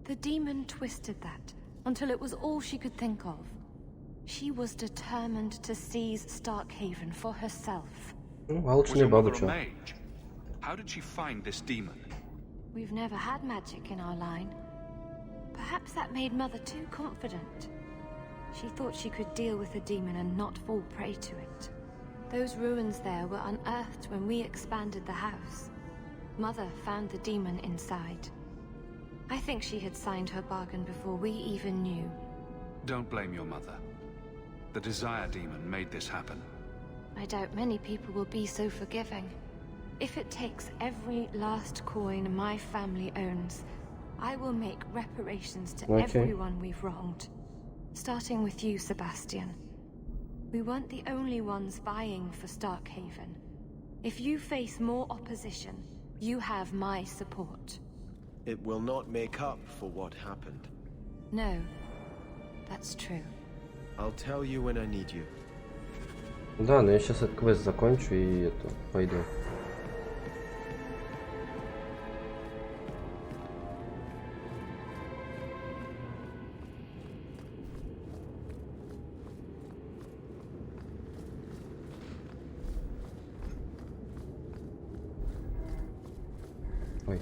The demon twisted that until it was all she could think of. She was determined to seize Starkhaven for herself. Was your mother a mage? How did she find this demon? We've never had magic in our line. Perhaps that made Mother too confident. She thought she could deal with the demon and not fall prey to it. Those ruins there were unearthed when we expanded the house. Mother found the demon inside. I think she had signed her bargain before we even knew. Don't blame your mother. The Desire Demon made this happen. I doubt many people will be so forgiving. If it takes every last coin my family owns, I will make reparations to everyone we've wronged. Starting with you, Sebastian. We weren't the only ones vying for Starkhaven. If you face more opposition, you have my support. It will not make up for what happened. No, that's true. I'll tell you when I need you. Да, но я сейчас этот квест закончу и пойду. Ой.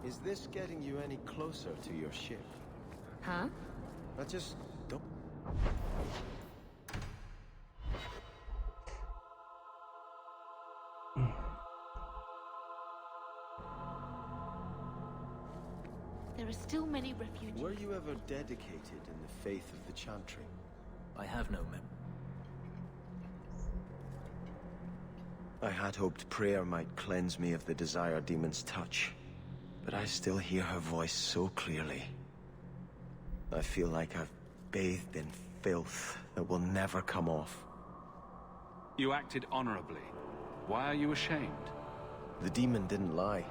Is this getting you any closer to your ship? Huh? I just don't... There are still many refugees. Were you ever dedicated in the faith of the Chantry? I have no mem. I had hoped prayer might cleanse me of the Desire Demon's touch. But I still hear her voice so clearly. I feel like I've bathed in filth that will never come off. You acted honorably. Why are you ashamed? The demon didn't lie.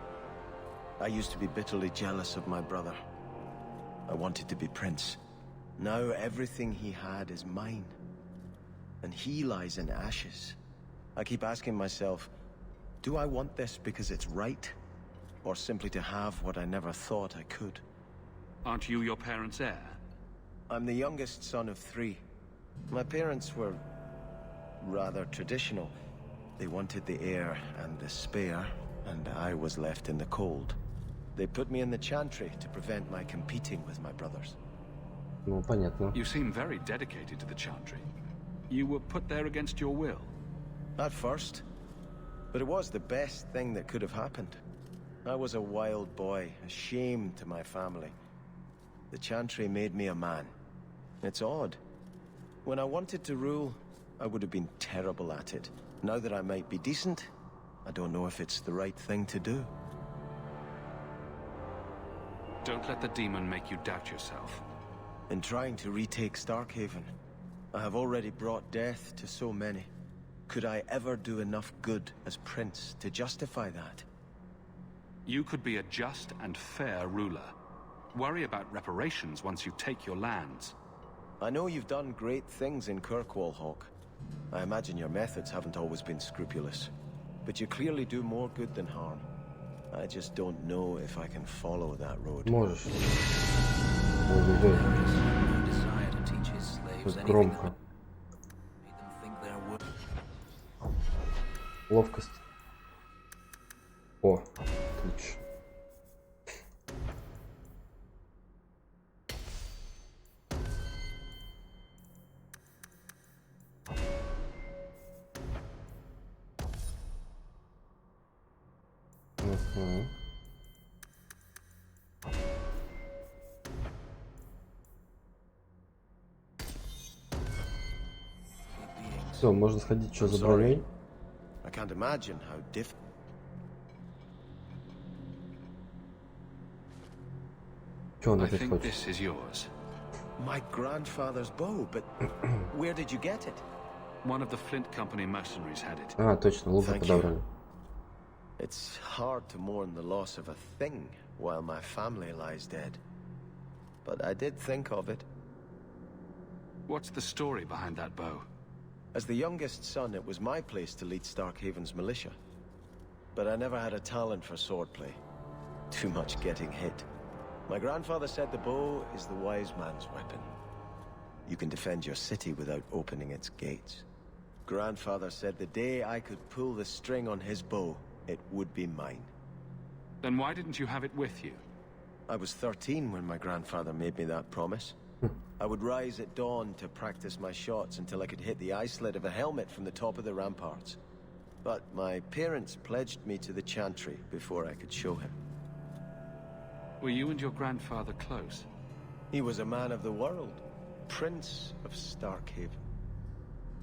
I used to be bitterly jealous of my brother. I wanted to be prince. Now everything he had is mine. And he lies in ashes. I keep asking myself, do I want this because it's right? Or simply to have what I never thought I could? Aren't you your parents' heir? I'm the youngest son of 3. My parents were rather traditional. They wanted the heir and the spare, and I was left in the cold. They put me in the Chantry to prevent my competing with my brothers. Ну, понятно. You seem very dedicated to the Chantry. You were put there against your will. At first. But it was the best thing that could have happened. I was a wild boy, a shame to my family. The Chantry made me a man. It's odd, When I wanted to rule, I would have been terrible at it. Now that I might be decent, I don't know if it's the right thing to do. Don't let the demon make you doubt yourself. In trying to retake Starkhaven, I have already brought death to so many. Could I ever do enough good as Prince to justify that? You could be a just and fair ruler. Worry about reparations once you take your lands. I know you've done great things in Kirkwall, Hawk. I imagine your methods haven't always been scrupulous. But you clearly do more good than harm. I just don't know if I can follow that road. Можешь. Громко. Ловкость. О, отлично. Все, можно сходить что за броней. I can't imagine how difficult. Что он I опять think хочет? this is yours. My grandfather's bow, but where did you get it? One of the Flint Company mercenaries had it. А, точно, лука Thank подобрали. It's hard to mourn the loss of a thing while my family lies dead. But I did think of it. What's the story behind that bow? As the youngest son, it was my place to lead Starkhaven's militia. But I never had a talent for swordplay. Too much getting hit. My grandfather said the bow is the wise man's weapon. You can defend your city without opening its gates. Grandfather said the day I could pull the string on his bow, it would be mine. Then why didn't you have it with you? I was 13 when my grandfather made me that promise. I would rise at dawn to practice my shots until I could hit the eye slit of a helmet from the top of the ramparts. But my parents pledged me to the Chantry before I could show him. Were you and your grandfather close? He was a man of the world, Prince of Starkhaven.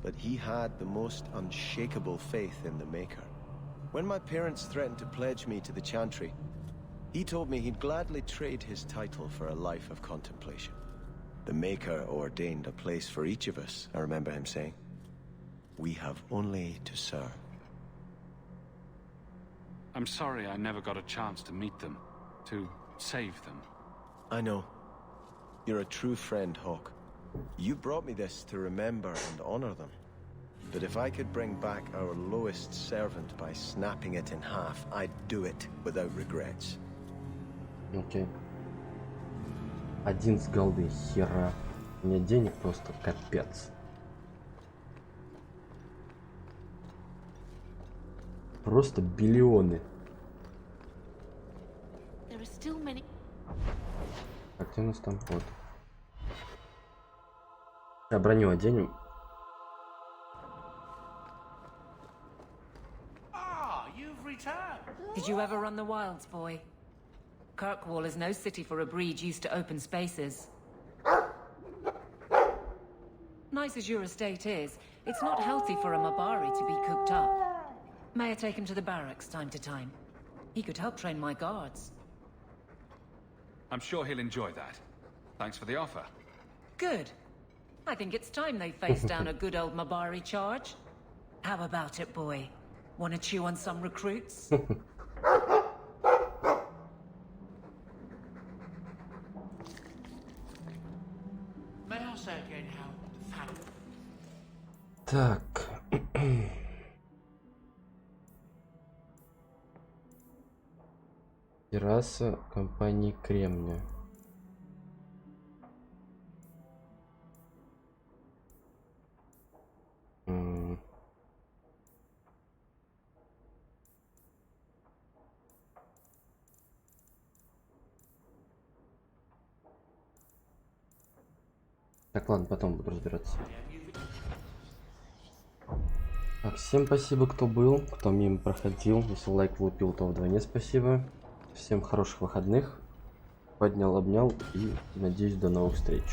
But he had the most unshakable faith in the Maker. When my parents threatened to pledge me to the Chantry, he told me he'd gladly trade his title for a life of contemplation. The Maker ordained a place for each of us, I remember him saying. We have only to serve. I'm sorry I never got a chance to meet them, to save them. I know. You're a true friend, Hawk. You brought me this to remember and honor them. But if I could bring back our lowest servant by snapping it in half, I'd do it without regrets. Окей. Один с голды, хера. У меня денег просто капец. Просто биллионы. Так, где у нас там? Вот. А броню оденем. Did you ever run the wilds, boy? Kirkwall is no city for a breed used to open spaces. Nice as your estate is, it's not healthy for a Mabari to be cooped up. May I take him to the barracks time to time? He could help train my guards. I'm sure he'll enjoy that. Thanks for the offer. Good. I think it's time they faced down a good old Mabari charge. How about it, boy? Want to chew on some recruits? May I say again how fat? Так. Терраса компании Кремния. Так, ладно, потом буду разбираться. Так, всем спасибо, кто был, кто мимо проходил. Если лайк влупил, то вдвойне спасибо. Всем хороших выходных. Поднял, обнял и надеюсь, до новых встреч.